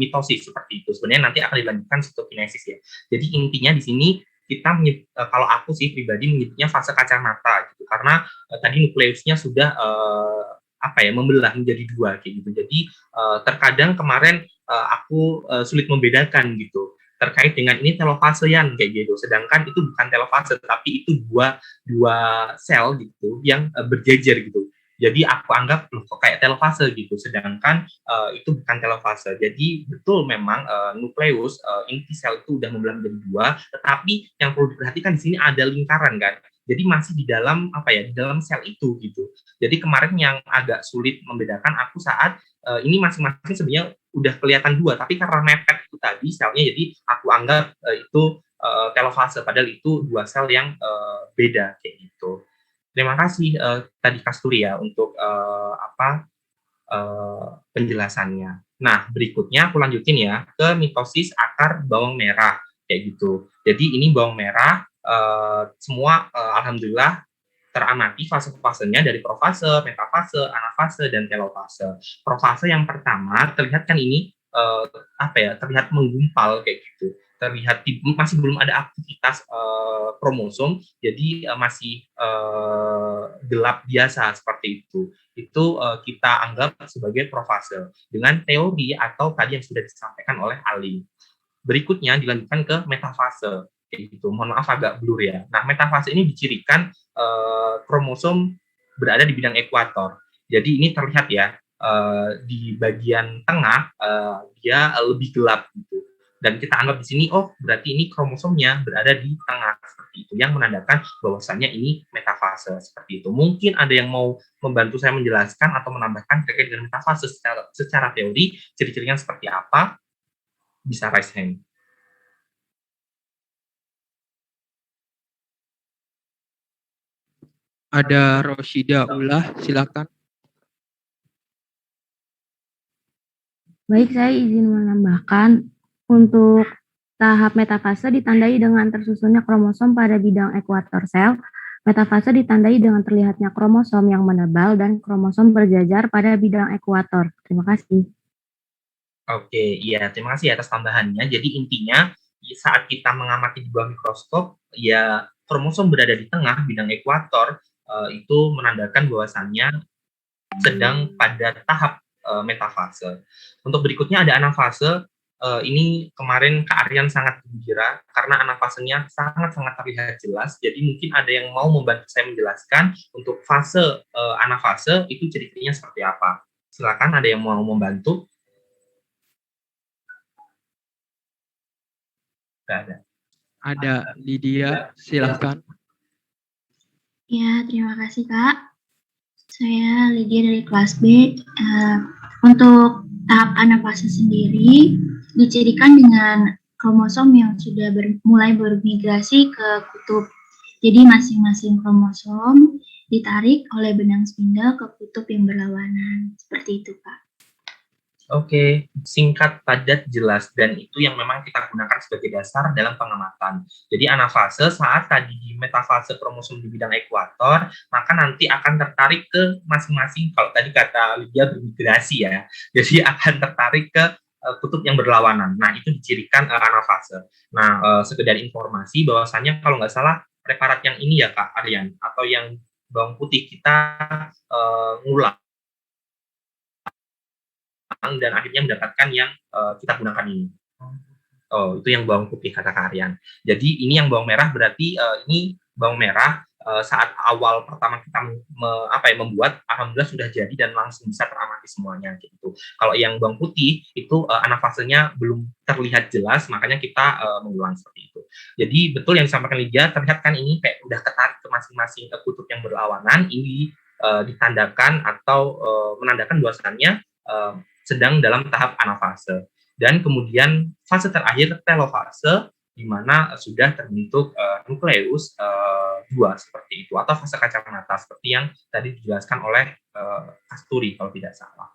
Speaker 3: mitosis seperti itu. Sebenarnya nanti akan dilanjutkan sitokinesis ya. Jadi intinya di sini kita kalau aku sih pribadi menyebutnya fase kacamata gitu, karena tadi nukleusnya sudah membelah menjadi dua kayak gitu. Jadi terkadang kemarin aku sulit membedakan gitu terkait dengan ini telofasean kayak gitu. Sedangkan itu bukan telofase, tapi itu dua sel gitu yang berjejer gitu. Jadi aku anggap loh kok kayak telofase gitu. Sedangkan itu bukan telofase. Jadi betul memang nukleus inti sel itu udah membelah menjadi dua, tetapi yang perlu diperhatikan di sini ada lingkaran kan. Jadi masih di dalam di dalam sel itu gitu. Jadi kemarin yang agak sulit membedakan aku saat ini masing-masing sebenarnya udah kelihatan dua, tapi karena mepet itu tadi selnya, jadi aku anggap itu telofase, padahal itu dua sel yang beda kayak gitu. Terima kasih tadi Kasturi ya untuk penjelasannya. Nah, berikutnya aku lanjutin ya ke mitosis akar bawang merah kayak gitu. Jadi ini bawang merah semua alhamdulillah teramati fase-fasenya dari profase, metafase, anafase, dan telofase. Profase yang pertama terlihat kan ini terlihat menggumpal kayak gitu. Terlihat masih belum ada aktivitas kromosom, jadi masih gelap biasa seperti itu. Itu kita anggap sebagai profase dengan teori atau tadi yang sudah disampaikan oleh Ali. Berikutnya dilanjutkan ke metafase. Kayak gitu. Mohon maaf agak blur ya. Nah, metafase ini dicirikan kromosom berada di bidang ekuator. Jadi ini terlihat ya di bagian tengah dia lebih gelap gitu. Dan kita anggap di sini berarti ini kromosomnya berada di tengah seperti itu yang menandakan bahwasannya ini metafase seperti itu. Mungkin ada yang mau membantu saya menjelaskan atau menambahkan terkait dengan metafase secara teori, ciri-cirinya seperti apa? Bisa raise hand.
Speaker 1: Ada Roshida Ulah, silakan.
Speaker 13: Baik, saya izin menambahkan untuk tahap metafase ditandai dengan tersusunnya kromosom pada bidang ekuator sel. Metafase ditandai dengan terlihatnya kromosom yang menebal dan kromosom berjajar pada bidang ekuator. Terima kasih.
Speaker 3: Oke, iya, terima kasih atas tambahannya. Jadi intinya saat kita mengamati di bawah mikroskop, ya kromosom berada di tengah bidang ekuator itu menandakan bahwasannya sedang pada tahap metafase. Untuk berikutnya ada anafase. Ini kemarin Kak Aryan sangat gembira karena anafasenya sangat-sangat terlihat jelas. Jadi mungkin ada yang mau membantu saya menjelaskan untuk fase anafase itu ciri-cirinya seperti apa. Silakan, ada yang mau membantu?
Speaker 1: Ada Lydia, silakan.
Speaker 2: Ya, terima kasih Kak. Saya Lydia dari kelas B. Untuk tahap anafase sendiri dicirikan dengan kromosom yang sudah mulai bermigrasi ke kutub. Jadi masing-masing kromosom ditarik oleh benang spindle ke kutub yang berlawanan. Seperti itu Kak.
Speaker 3: Oke, singkat, padat, jelas, dan itu yang memang kita gunakan sebagai dasar dalam pengamatan. Jadi anafase saat tadi di metafase kromosom di bidang ekuator, maka nanti akan tertarik ke masing-masing, kalau tadi kata Lydia bermigrasi ya, jadi akan tertarik ke kutub yang berlawanan. Nah, itu dicirikan anafase. Nah, sekedar informasi bahwasannya kalau nggak salah preparat yang ini ya Kak Aryan, atau yang bawang putih kita ngulang dan akhirnya mendapatkan yang kita gunakan ini. Itu yang bawang putih kata Kak Aryan. Jadi ini yang bawang merah berarti ini bawang merah saat awal pertama kita membuat, alhamdulillah sudah jadi dan langsung bisa teramati semuanya gitu. Kalau yang bawang putih itu anafasenya belum terlihat jelas, makanya kita mengulang seperti itu. Jadi betul yang disampaikan Lydia, terlihat kan ini kayak udah ketarik ke masing-masing kutub yang berlawanan, ini ditandakan atau menandakan bahwasannya sedang dalam tahap anafase. Dan kemudian fase terakhir telofase, di mana sudah terbentuk nukleus dua seperti itu, atau fase kacamata seperti yang tadi dijelaskan oleh Kasturi kalau tidak salah.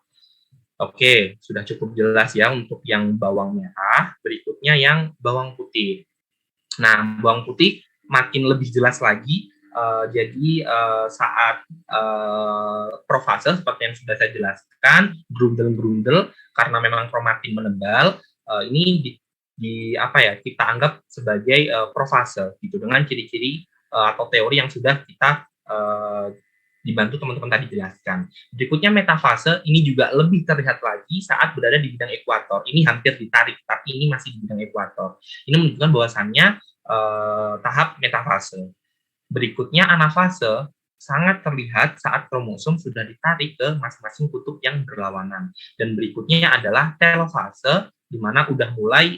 Speaker 3: Oke, sudah cukup jelas ya untuk yang bawang merah. Berikutnya yang bawang putih. Nah, bawang putih makin lebih jelas lagi. Jadi saat profase seperti yang sudah saya jelaskan, grundel-grundel karena memang kromatin menebal, ini apa ya, kita anggap sebagai profase gitu dengan ciri-ciri atau teori yang sudah kita dibantu teman-teman tadi jelaskan. Berikutnya metafase, ini juga lebih terlihat lagi saat berada di bidang ekuator. Ini hampir ditarik, tapi ini masih di bidang ekuator. Ini menunjukkan bahwasannya tahap metafase. Berikutnya anafase, sangat terlihat saat kromosom sudah ditarik ke masing-masing kutub yang berlawanan. Dan berikutnya adalah telofase, di mana udah mulai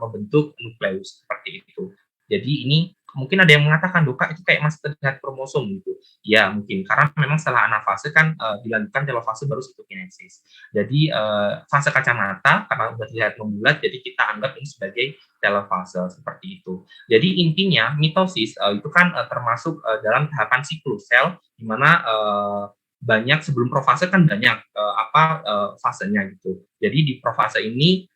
Speaker 3: membentuk nukleus seperti itu. Jadi ini mungkin ada yang mengatakan, Doka itu kayak masih terlihat kromosom gitu. Ya mungkin, karena memang setelah anafase kan dilanjutkan telofase baru sitokinesis. Jadi fase kacamata, karena sudah terlihat membulat, jadi kita anggap ini sebagai telofase seperti itu. Jadi intinya mitosis itu kan termasuk dalam tahapan siklus sel, di mana banyak sebelum profase kan banyak fasenya gitu. Jadi di profase ini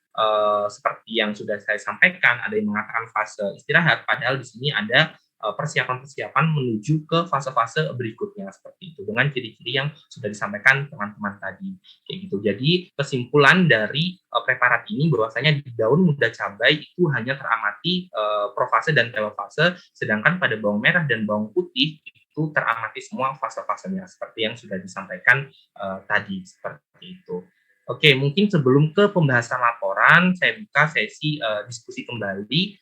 Speaker 3: seperti yang sudah saya sampaikan, ada yang mengatakan fase istirahat, padahal di sini ada persiapan-persiapan menuju ke fase-fase berikutnya seperti itu dengan ciri-ciri yang sudah disampaikan teman-teman tadi kayak gitu. Jadi kesimpulan dari preparat ini bahwasanya di daun muda cabai itu hanya teramati profase dan telofase, sedangkan pada bawang merah dan bawang putih itu teramati semua fase-fasenya seperti yang sudah disampaikan tadi seperti itu. Oke, mungkin sebelum ke pembahasan laporan, saya buka sesi diskusi kembali.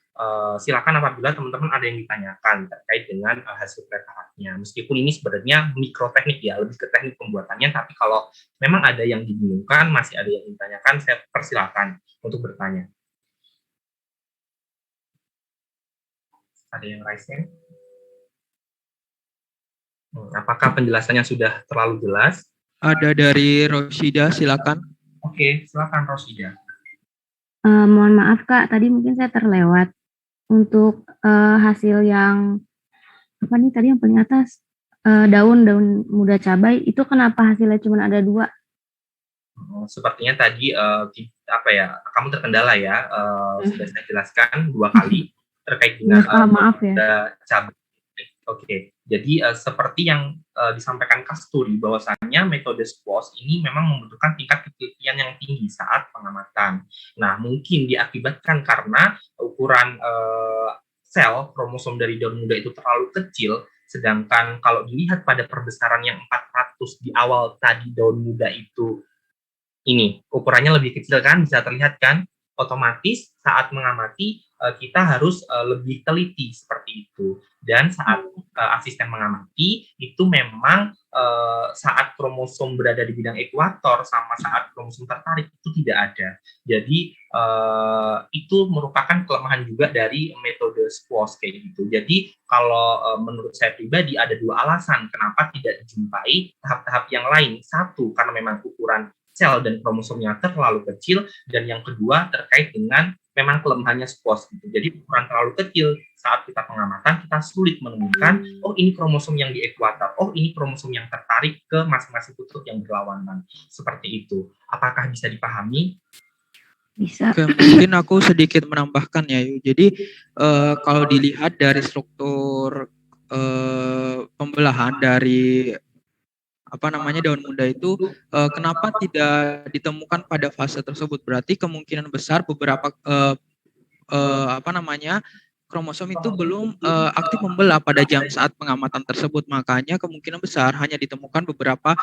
Speaker 3: Silakan apabila teman-teman ada yang ditanyakan terkait dengan hasil preparatnya. Meskipun ini sebenarnya mikroteknik ya, lebih ke teknik pembuatannya, tapi kalau memang ada yang dibingungkan, masih ada yang ditanyakan, saya persilakan untuk bertanya. Ada yang raise hand? Apakah penjelasannya sudah terlalu jelas?
Speaker 1: Ada dari Roshida, silakan.
Speaker 3: Oke, silakan Roshida.
Speaker 9: Mohon maaf Kak, tadi mungkin saya terlewat. Untuk hasil yang apa nih tadi yang paling atas daun muda cabai itu kenapa hasilnya cuma ada 2?
Speaker 3: Sepertinya tadi apa ya, kamu terkendala ya, sudah saya jelaskan 2 kali terkait dengan
Speaker 9: maaf ya.
Speaker 3: cabai. Oke, jadi seperti yang disampaikan Kasturi, bahwasannya metode SQUASH ini memang membutuhkan tingkat ketelitian yang tinggi saat pengamatan. Nah, mungkin diakibatkan karena ukuran sel kromosom dari daun muda itu terlalu kecil, sedangkan kalau dilihat pada perbesaran yang 400 di awal tadi daun muda itu, ini ukurannya lebih kecil kan, bisa terlihat kan, otomatis saat mengamati kita harus lebih teliti seperti itu. Dan saat asisten mengamati itu memang saat kromosom berada di bidang ekuator sama saat kromosom tertarik itu tidak ada. Jadi itu merupakan kelemahan juga dari metode SQUASH kayak gitu. Jadi kalau menurut saya pribadi ada 2 alasan kenapa tidak dijumpai tahap-tahap yang lain. Satu, karena memang ukuran sel dan kromosomnya terlalu kecil, dan yang kedua terkait dengan memang kelemahannya SQUASH gitu. Jadi ukuran terlalu kecil, saat kita pengamatan kita sulit menemukan, oh ini kromosom yang di ekuator, oh ini kromosom yang tertarik ke masing-masing kutub yang berlawanan. Seperti itu. Apakah bisa dipahami?
Speaker 9: Bisa.
Speaker 1: Oke, mungkin aku sedikit menambahkan ya. Jadi kalau dilihat dari struktur pembelahan dari daun muda itu kenapa tidak ditemukan pada fase tersebut? Berarti kemungkinan besar beberapa kromosom itu belum aktif membelah pada jam saat pengamatan tersebut. Makanya kemungkinan besar hanya ditemukan beberapa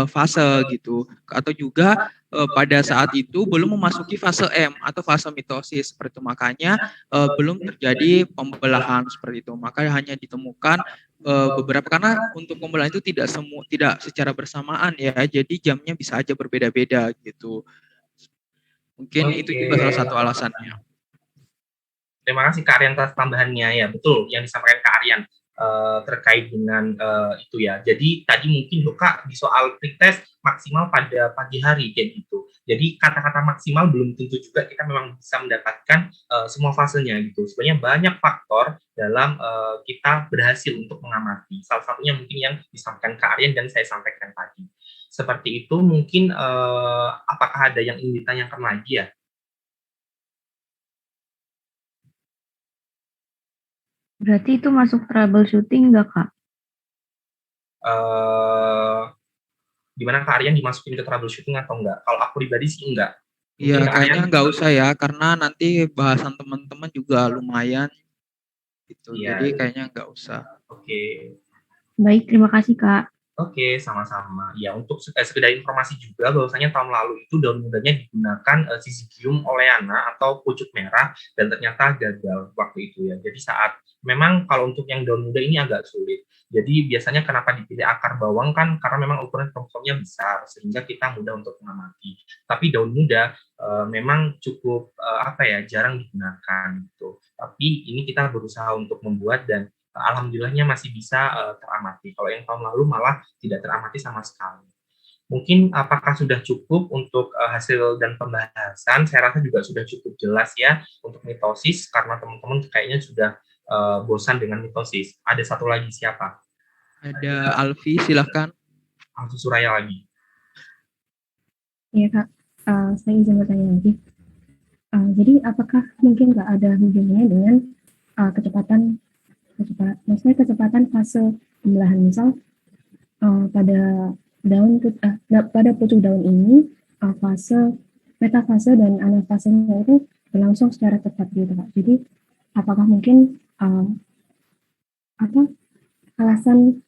Speaker 1: fase gitu. Atau juga pada saat itu belum memasuki fase M atau fase mitosis seperti itu. Makanya belum terjadi pembelahan seperti itu. Makanya hanya ditemukan beberapa, karena untuk pembelahan itu tidak secara bersamaan ya, jadi jamnya bisa aja berbeda-beda gitu. Mungkin itu juga salah satu alasannya.
Speaker 3: Terima kasih Kak Aryan atas tambahannya ya, betul yang disampaikan Kak Aryan terkait dengan itu ya. Jadi tadi mungkin Doka di soal pretest maksimal pada pagi hari kayak gitu. Jadi kata-kata maksimal belum tentu juga kita memang bisa mendapatkan semua fasenya gitu. Sebenarnya banyak faktor dalam kita berhasil untuk mengamati. Salah satunya mungkin yang disampaikan Kak Aryan dan saya sampaikan tadi. Seperti itu mungkin apakah ada yang ingin ditanyakan lagi ya?
Speaker 9: Berarti itu masuk troubleshooting nggak, Kak?
Speaker 3: Gimana Kak Aryan, dimasukin ke troubleshooting atau enggak? Kalau aku pribadi sih enggak.
Speaker 1: Iya,
Speaker 3: Mungkin Kak
Speaker 1: kayaknya
Speaker 3: Aryan
Speaker 1: nggak usah ya, karena nanti bahasan teman-teman juga lumayan gitu. Jadi
Speaker 3: Iya.
Speaker 1: kayaknya nggak usah.
Speaker 3: Oke.
Speaker 9: Baik, terima kasih, Kak.
Speaker 3: Oke, sama-sama. Ya, untuk sekedar informasi juga bahwasanya tahun lalu itu daun mudanya digunakan Syzygium oleana atau pucuk merah dan ternyata gagal waktu itu ya. Jadi saat memang kalau untuk yang daun muda ini agak sulit. Jadi biasanya kenapa dipilih akar bawang kan karena memang ukuran kromosomnya besar sehingga kita mudah untuk mengamati. Tapi daun muda memang cukup jarang digunakan gitu. Tapi ini kita berusaha untuk membuat dan alhamdulillahnya masih bisa teramati. Kalau yang tahun lalu malah tidak teramati sama sekali. Mungkin apakah sudah cukup untuk hasil dan pembahasan? Saya rasa juga sudah cukup jelas ya untuk mitosis karena teman-teman kayaknya sudah bosan dengan mitosis. Ada satu lagi siapa?
Speaker 1: Ada Alfi, silahkan.
Speaker 3: Alfi Suraya lagi.
Speaker 13: Iya Kak, saya izin bertanya lagi. Jadi apakah mungkin nggak ada hubungannya dengan kecepatan fase pembelahan, misal pada pada pucuk daun ini fase metafase dan anafasenya itu berlangsung secara cepat gitu Kak. Jadi apakah mungkin alasan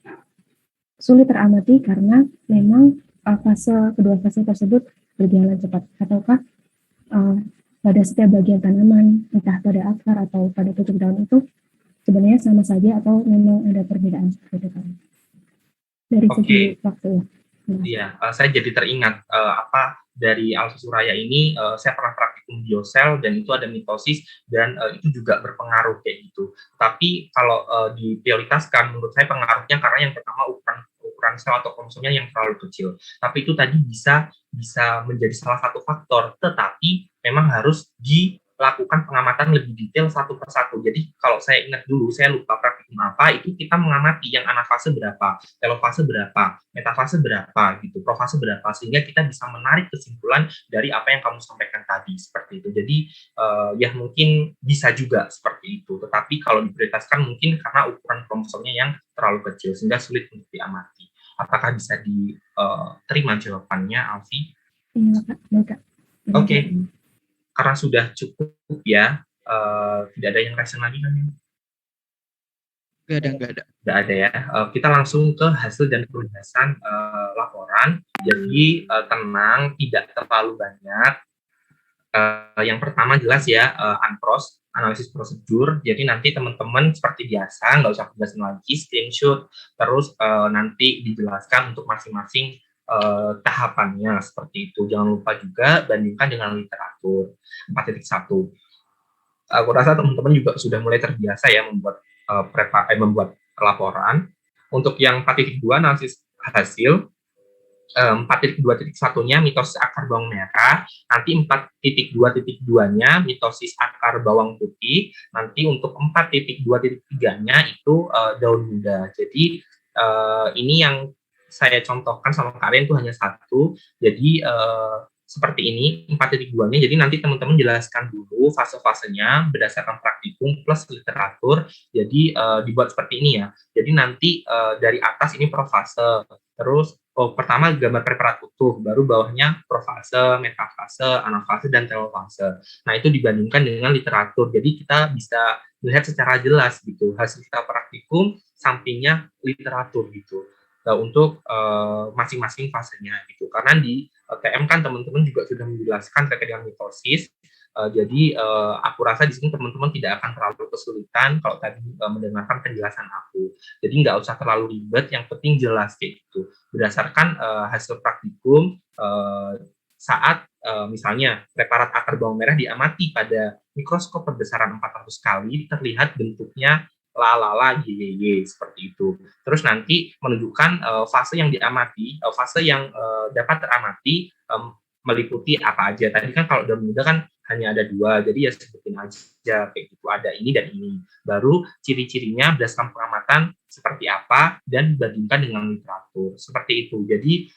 Speaker 13: sulit teramati karena memang kedua fase tersebut berjalan cepat, ataukah pada setiap bagian tanaman, entah pada akar atau pada pucuk daun itu sebenarnya sama saja atau memang ada perbedaan seperti itu dari segi waktu ya?
Speaker 3: Iya, saya jadi teringat dari Alfi Suraya ini saya pernah praktikum biosel dan itu ada mitosis dan itu juga berpengaruh kayak gitu. Tapi kalau diprioritaskan menurut saya pengaruhnya karena yang pertama ukuran sel atau kromosomnya yang terlalu kecil. Tapi itu tadi bisa menjadi salah satu faktor, tetapi memang harus dilakukan pengamatan lebih detail satu persatu. Jadi kalau saya ingat dulu, saya lupa praktikum apa, itu kita mengamati yang anafase berapa, telofase berapa, metafase berapa, gitu, profase berapa, sehingga kita bisa menarik kesimpulan dari apa yang kamu sampaikan tadi, seperti itu. Jadi ya mungkin bisa juga seperti itu, tetapi kalau diprioritaskan mungkin karena ukuran kromosomnya yang terlalu kecil, sehingga sulit untuk diamati. Apakah bisa diterima jawabannya, Alfi?
Speaker 13: Iya, Kak.
Speaker 3: Oke. Karena sudah cukup ya, tidak ada yang question lagi kan?
Speaker 1: Nggak
Speaker 3: ada ya. Kita langsung ke hasil dan penugasan laporan. Jadi tenang, tidak terlalu banyak. Yang pertama jelas ya, ANPROS, analisis prosedur. Jadi nanti teman-teman seperti biasa, nggak usah jelasin lagi, screenshot, terus nanti dijelaskan untuk masing-masing tahapannya seperti itu. Jangan lupa juga bandingkan dengan literatur 4.1. Aku rasa teman-teman juga sudah mulai terbiasa ya membuat membuat laporan. Untuk yang 4.2 analisis hasil, 4.2.1-nya mitosis akar bawang merah, nanti 4.2.2-nya mitosis akar bawang putih, nanti untuk 4.2.3-nya itu daun muda. Jadi ini yang saya contohkan sama kalian itu hanya satu. Jadi seperti ini 4.2-nya. Jadi nanti teman-teman jelaskan dulu fase-fasenya berdasarkan praktikum plus literatur. Jadi dibuat seperti ini ya. Jadi nanti dari atas ini profase, terus pertama gambar preparat utuh, baru bawahnya profase, metafase, anafase, dan telofase. Nah itu dibandingkan dengan literatur. Jadi kita bisa melihat secara jelas gitu hasil kita praktikum, sampingnya literatur gitu. Untuk masing-masing fasenya gitu. Karena di TM kan teman-teman juga sudah menjelaskan terkait dengan mitosis. Jadi aku rasa di sini teman-teman tidak akan terlalu kesulitan kalau tadi mendengarkan penjelasan aku. Jadi nggak usah terlalu ribet, yang penting jelas kayak gitu. Berdasarkan hasil praktikum saat misalnya preparat akar bawang merah diamati pada mikroskop perbesaran 400 kali, terlihat bentuknya lalala YY seperti itu. Terus nanti menunjukkan fase yang diamati, fase yang dapat teramati meliputi apa aja. Tadi kan kalau daun muda kan hanya ada 2, jadi ya sebutin aja kayak gitu, ada ini dan ini. Baru ciri-cirinya berdasarkan pengamatan seperti apa dan dibandingkan dengan literatur. Seperti itu. Jadi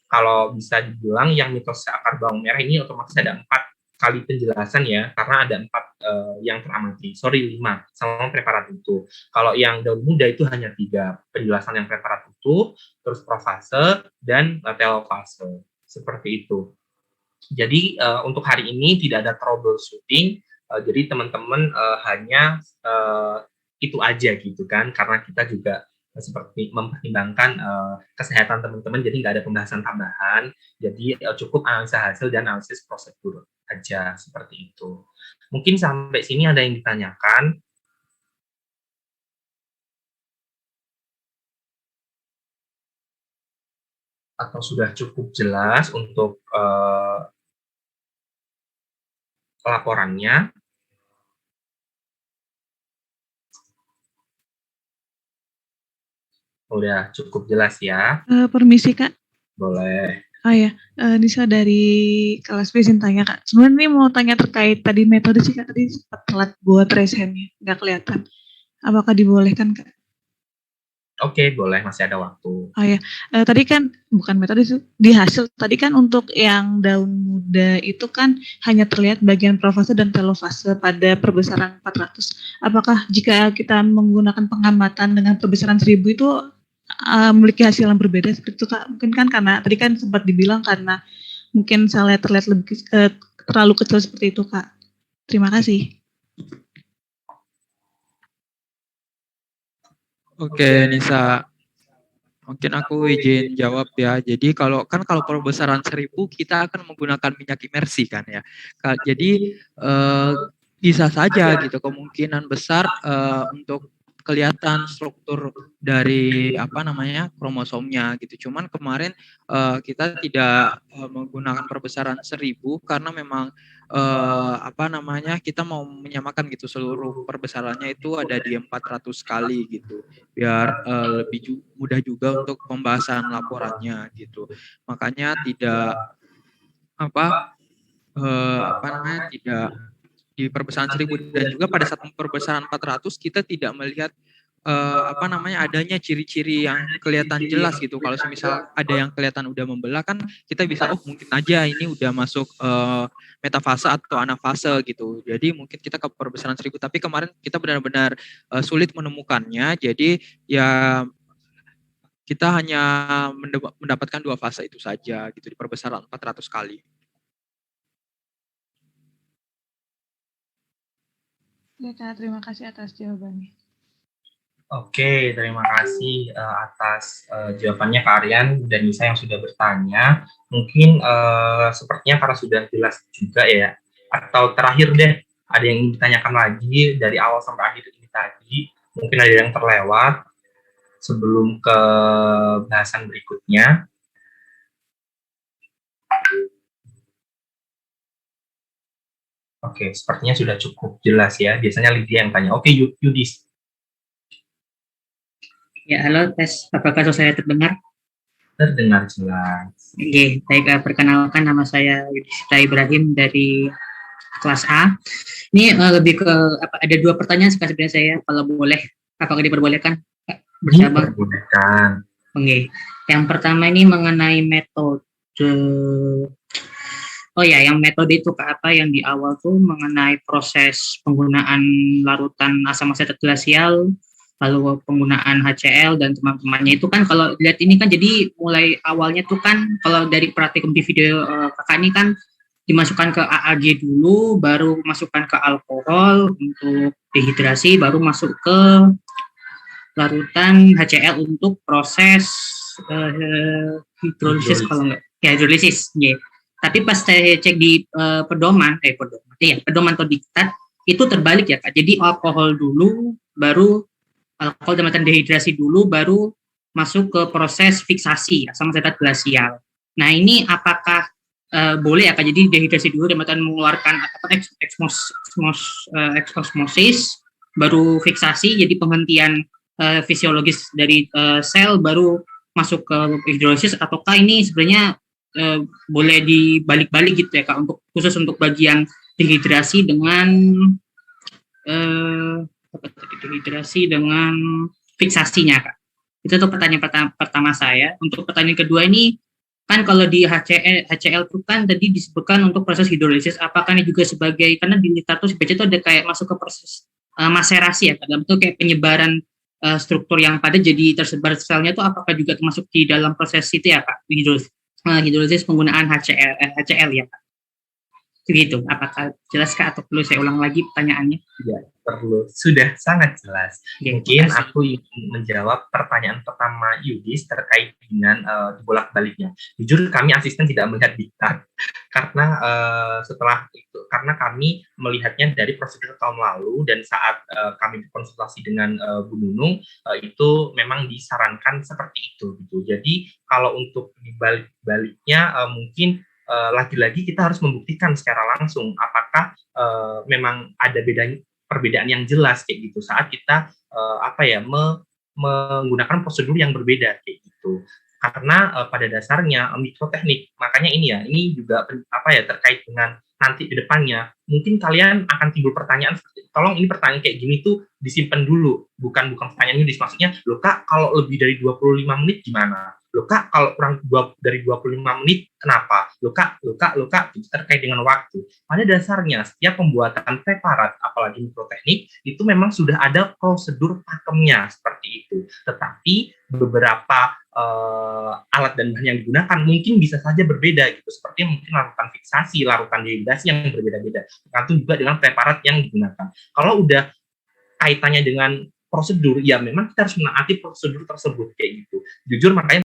Speaker 3: Kalau bisa dibilang yang mitos akar bawang merah ini otomatis ada 4 kali penjelasan ya, karena ada 4 yang teramati, 5 sama preparat utuh. Kalau yang daun muda itu hanya 3 penjelasan yang preparat utuh, terus profase dan telofase, seperti itu. Jadi untuk hari ini tidak ada troubleshooting, jadi teman-teman hanya itu aja gitu kan, karena kita juga seperti mempertimbangkan kesehatan teman-teman, jadi nggak ada pembahasan tambahan, jadi cukup analisa hasil dan analisis prosedur aja, seperti itu. Mungkin sampai sini ada yang ditanyakan. Atau sudah cukup jelas untuk laporannya? Udah cukup jelas ya?
Speaker 7: Permisi Kak.
Speaker 3: Boleh.
Speaker 7: Oh ya, Nisa dari kelas B izin tanya Kak. Sebenarnya ini mau tanya terkait tadi metode sih Kak, tadi sempat telat buat raise hand-nya, nggak kelihatan. Apakah dibolehkan Kak?
Speaker 3: Oke, boleh, masih ada waktu.
Speaker 7: Oh ya, tadi kan bukan metode itu, di hasil tadi kan untuk yang daun muda itu kan hanya terlihat bagian profase dan telofase pada perbesaran 400. Apakah jika kita menggunakan pengamatan dengan perbesaran 1000 itu memiliki hasil yang berbeda seperti itu Kak? Mungkin kan karena tadi kan sempat dibilang karena mungkin selnya terlihat lebih terlalu kecil seperti itu Kak. Terima kasih.
Speaker 1: Oke, Nisa. Mungkin aku izin jawab ya. Jadi kalau perbesaran 1000 kita akan menggunakan minyak imersi kan ya. Jadi bisa saja gitu kemungkinan besar untuk kelihatan struktur dari kromosomnya gitu. Cuman kemarin kita tidak menggunakan perbesaran 1000 karena memang kita mau menyamakan gitu seluruh perbesarannya itu ada di 400 kali gitu. Biar lebih mudah juga untuk pembahasan laporannya gitu. Makanya tidak tidak di perbesaran 1000 dan juga pada saat perbesaran 400 kita tidak melihat adanya ciri-ciri yang kelihatan jelas gitu. Kalau misal ada yang kelihatan udah membelah kan kita bisa mungkin aja ini udah masuk metafase atau anafase gitu. Jadi mungkin kita ke perbesaran 1000 tapi kemarin kita benar-benar sulit menemukannya. Jadi ya kita hanya mendapatkan 2 fase itu saja gitu di perbesaran 400 kali.
Speaker 7: Ya Kak, terima kasih atas jawabannya.
Speaker 3: Oke, terima kasih atas jawabannya Kak Aryan dan Nisa yang sudah bertanya. Mungkin sepertinya karena sudah jelas juga ya. Atau terakhir deh, ada yang ingin ditanyakan lagi dari awal sampai akhir ini tadi. Mungkin ada yang terlewat sebelum ke bahasan berikutnya. Oke, sepertinya sudah cukup jelas ya. Biasanya Lydia yang tanya. Oke, Yudis.
Speaker 15: Ya, halo, tes. Apakah saya terdengar?
Speaker 3: Terdengar jelas.
Speaker 15: Oke, baik. Perkenalkan, nama saya Yudhistira Ibrahim dari kelas A. Ini lebih ke ada 2 pertanyaan sebenarnya saya, kalau boleh. Apakah diperbolehkan? Bersama.
Speaker 3: Diperbolehkan.
Speaker 15: Oke. Yang pertama ini mengenai metode. Oh ya, yang metode itu yang di awal tuh mengenai proses penggunaan larutan asam asetat glasial, lalu penggunaan HCl dan teman-temannya itu kan kalau lihat ini kan jadi mulai awalnya tuh kan kalau dari praktikum di video kakak ini kan dimasukkan ke AAG dulu, baru masukkan ke alkohol untuk dehidrasi, baru masuk ke larutan HCl untuk proses hidrolisis kalau enggak ya hidrolisis ya. Tapi pas saya cek di pedoman atau diktat itu terbalik ya Kak. Jadi alkohol dulu, baru alkohol dan dehidrasi dulu, baru masuk ke proses fiksasi asam asetat glasial. Nah ini apakah boleh ya Kak? Jadi dehidrasi dulu dan mengeluarkan eksosmosis, baru fiksasi, jadi penghentian fisiologis dari sel, baru masuk ke hidrolisis, ataukah ini sebenarnya boleh dibalik-balik gitu ya Kak, untuk khusus untuk bagian dehidrasi dengan fiksasinya Kak. Itu tuh pertanyaan pertama saya. Untuk pertanyaan kedua ini, kan kalau di HCl itu kan tadi disebutkan untuk proses hidrolisis, apakah ini juga sebagai, karena di literatur baca itu ada kayak masuk ke proses maserasi ya, dalam bentuk kayak penyebaran struktur yang padat jadi tersebar selnya itu apakah juga termasuk di dalam proses itu ya Kak, hidrolisis penggunaan HCl ya Kak? Begitu, apakah jelas Kak atau perlu saya ulang lagi pertanyaannya?
Speaker 3: Ya, perlu. Sudah sangat jelas. Mungkin aku ingin menjawab pertanyaan pertama Yudis terkait dengan bolak-baliknya. Jujur kami asisten tidak melihat diktat karena setelah itu, karena kami melihatnya dari prosedur tahun lalu dan saat kami berkonsultasi dengan Bu Nunung itu memang disarankan seperti itu gitu. Jadi kalau untuk dibalik-baliknya mungkin lagi-lagi kita harus membuktikan secara langsung apakah memang ada perbedaan yang jelas kayak gitu saat kita menggunakan prosedur yang berbeda kayak gitu. Karena pada dasarnya mikroteknik, makanya ini juga terkait dengan nanti di depannya mungkin kalian akan timbul pertanyaan seperti, tolong ini pertanyaan kayak gini tuh disimpan dulu, bukan pertanyaan ini maksudnya, loh Kak kalau lebih dari 25 menit gimana? Loh Kak kalau kurang dari 25 menit kenapa? Loh Kak itu terkait dengan waktu. Pada dasarnya setiap pembuatan preparat apalagi mikroteknik itu memang sudah ada prosedur pakemnya seperti itu. Tetapi beberapa alat dan bahan yang digunakan mungkin bisa saja berbeda gitu, seperti mungkin larutan fiksasi, larutan dehidrasi yang berbeda-beda, tergantung juga dengan preparat yang digunakan. Kalau udah kaitannya dengan prosedur, ya memang kita harus menaati prosedur tersebut kayak gitu. Jujur makanya